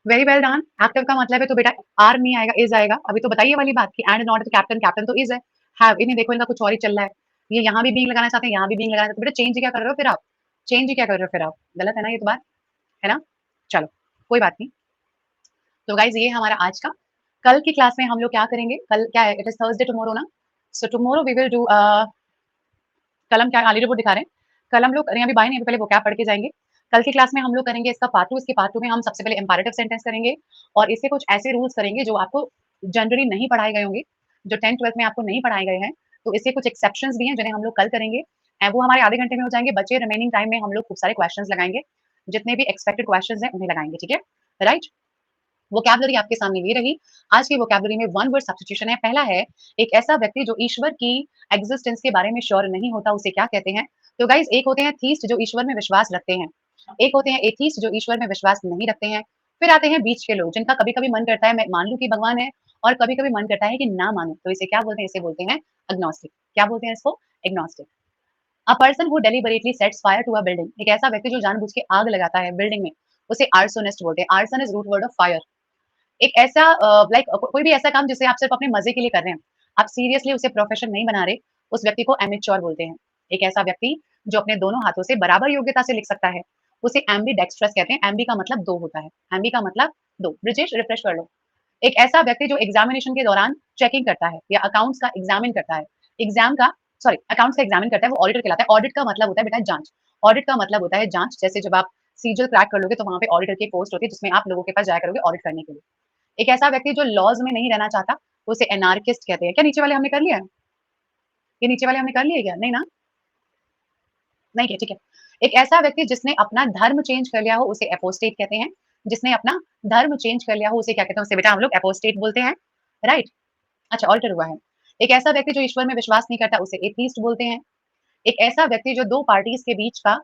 Very well done. एक्टिव का मतलब है तो बेटा आर नहीं आएगा, इज़ आएगा। अभी तो बताइए वाली बात कि and not the captain, captain तो इज़ है। हैव, इन्हें देखो इनका कुछ और ही चल रहा है। ये यहाँ भी बीइंग लगाना चाहते हैं, यहाँ भी बीइंग लगाना चाहते हैं। बेटा चेंज ही क्या कर रहे हो फिर आप? चेंज ही क्या कर रहे हो फिर आप? गलत है ना ये तो बात, है ना? चलो, कोई बात नहीं। तो गाइज़ ये हमारा आज का। कल की क्लास में हम लोग क्या करेंगे? कल क्या है? इट इज़ थर्सडे टुमारो ना? So tomorrow we will do कल हम क्या ऑलरेडी वो दिखा रहे हैं। कल हम लोग, अरे अभी बाय नहीं, अभी पहले वोकैब पढ़ के जाएँगे। कल की क्लास में हम लोग करेंगे इसका पार्ट 2। इसके पार्ट 2 में हम सबसे पहले इम्पेरेटिव सेंटेंस करेंगे और इसके कुछ ऐसे रूल्स करेंगे जो आपको जनरली नहीं पढ़ाए गए होंगे, जो 10th-12th में आपको नहीं पढ़ाए गए हैं। तो इसके कुछ एक्सेप्शंस भी हैं जिन्हें हम लोग कल करेंगे वो हमारे आधे घंटे में हो जाएँगे। बचे रिमेनिंग टाइम में हम लोग खूब सारे क्वेश्चंस लगाएँगे। जितने भी एक्सपेक्टेड क्वेश्चंस हैं उन्हें लगाएँगे, ठीक है? राइट? वोकैब्युलरी आपके सामने ये रही। आज की वोकैब्युलरी में वन वर्ड सब्स्टिट्यूशन है। पहला है, एक ऐसा व्यक्ति जो ईश्वर की एक्जिस्टेंस के बारे में श्योर नहीं होता, उसे क्या कहते हैं? तो गाइज़ एक होते हैं थीस्ट जो ईश्वर में विश्वास रखते हैं। एक होते हैं एथीस्ट जो ईश्वर में विश्वास नहीं रखते हैं। फिर आते हैं बीच के लोग जिनका कभी-कभी मन करता है मैं मान लूँ कि भगवान है और कभी-कभी मन करता है कि ना मानूँ। तो इसे क्या बोलते हैं? इसे बोलते हैं एग्नोस्टिक। क्या बोलते हैं इसको? Agnostic. A person who deliberately sets fire to a building, एक ऐसा व्यक्ति जो जानबूझ के आग लगाता है बिल्डिंग में, उसे आर्सोनिस्ट बोलते हैं। Arson is root word of fire. एक ऐसा कोई भी ऐसा काम जिसे आप सिर्फ अपने मज़े के लिए कर रहे हैं, आप सीरियसली उसे प्रोफ़ेशन नहीं बना रहे, उस व्यक्ति को एमेच्योर बोलते हैं। एक ऐसा व्यक्ति जो अपने दोनों हाथों से बराबर योग्यता से लिख सकता है, उसे एम्बीडेक्स्ट्रस कहते हैं। एम्बी का मतलब 2 होता है। एम्बी का मतलब 2। ब्रिजेश रिफ्रेश कर लो। एक ऐसा व्यक्ति जो एग्ज़ामिनेशन के दौरान चेकिंग करता है या अकाउंट्स का एग्ज़ामिन करता है। एग्ज़ाम का सॉरी अकाउंट्स का एग्ज़ामिन करता है, वो ऑडिटर कहलाता है। ऑडिट का मतलब होता है बेटा जाँच। ऑडिट का मतलब होता है जाँच। जैसे जब आप सीजीएल क्रैक कर लोगे तो वहाँ पे ऑडिटर की पोस्ट होती है जिसमें आप लोगों के पास जाया करोगे ऑडिट करने के लिए। एक ऐसा व्यक्ति जो लॉज़ में नहीं रहना चाहता, उसे एनार्किस्ट कहते हैं। क्या नीचे वाले हमने कर लिया है? ये नीचे वाले हमने कर लिए क्या? नहीं ना? नहीं किया, ठीक है। एक ऐसा व्यक्ति जिसने अपना धर्म चेंज कर लिया हो, उसे एपोस्टेट कहते हैं। जिसने अपना धर्म चेंज कर लिया हो, उसे क्या कहते हैं? उसे बेटा हम लोग एपोस्टेट बोलते हैं, राइट? अच्छा ऑल्टर हुआ है। एक ऐसा व्यक्ति जो ईश्वर में विश्वास नहीं करता, उसे एथीस्ट बोलते हैं। एक ऐसा व्यक्ति जो 2 पार्टीज़ के बीच का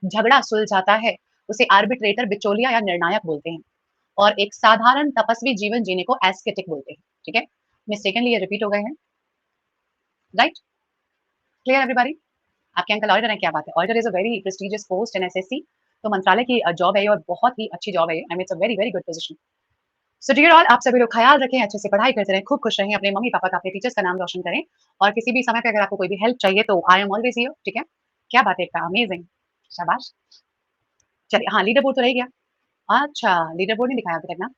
झगड़ा सुलझाता है, उसे आर्बिट्रेटर, बिचौलिया या निर्णायक बोलते हैं। और एक साधारण तपस्वी जीवन जीने को एस्केटिक बोलते हैं, ठीक है? मिस्टेकनली ये रिपीट हो गए हैं, राइट? Clear everybody? आपके अंकल ऑडिटर हैं, क्या बात है। Auditor is a very prestigious post in SSC. तो मंत्रालय की जॉब है ये और बहुत ही अच्छी जॉब है ये। I mean it's a very, very good position. So dear all, आप सभी लोग ख़्याल रखें, अच्छे से पढ़ाई करते रहें, खूब खुश रहें, अपने मम्मी-पापा का, अपने टीचर्स का नाम रोशन करें और किसी भी समय पे अगर आपको कोई भी हेल्प चाहिए तो आई एम ऑलवेज़ हियर, ठीक है? क्या बात है एकता, अमेज़िंग, शाबाश! चलिए हाँ, लीडर बोर्ड तो रह गया। अच्छा, लीडर बोर्ड नहीं दिखाया अभी तक ना?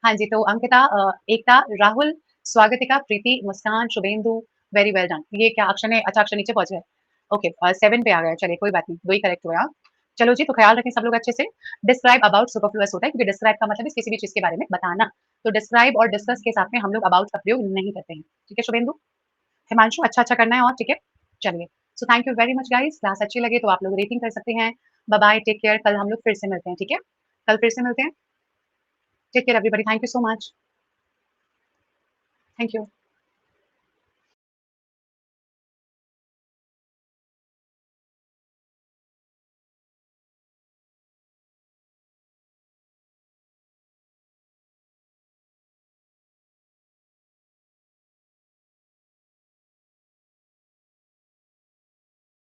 हाँ जी, तो अंकिता, एकता, राहुल, स्वागतिका, प्रीति, मुस्कान, शुभेंदु, वेरी वेल डन। ये क्या अक्षर ने, अच्छा अक्षर नीचे पहुँच गए। ओके 7 पे आ गए, चलिए कोई बात नहीं, 2 ही करेक्ट हुए हाँ। चलो जी, तो ख़्याल रखें सब लोग अच्छे से। डिस्क्राइब अबाउट सुपरफ्लुअस होता है क्योंकि डिस्क्राइब का मतलब है किसी भी चीज़ के बारे में बताना। तो डिस्क्राइब और डिस्कस के साथ में हम लोग अबाउट का प्रयोग नहीं करते हैं। ठीक है शुभेंदु? हिमांशु अच्छा-अच्छा करना है और ठीक है? चलिए, so thank you very much guys, class अच्छी लगे तो आप लोग रेटिंग कर सकते हैं। बाय-बाय, टेक केयर, कल हम लोग फिर से मिलते हैं, ठीक है? कल फिर से मिलते हैं। Take care everybody, thank you so much. Thank you.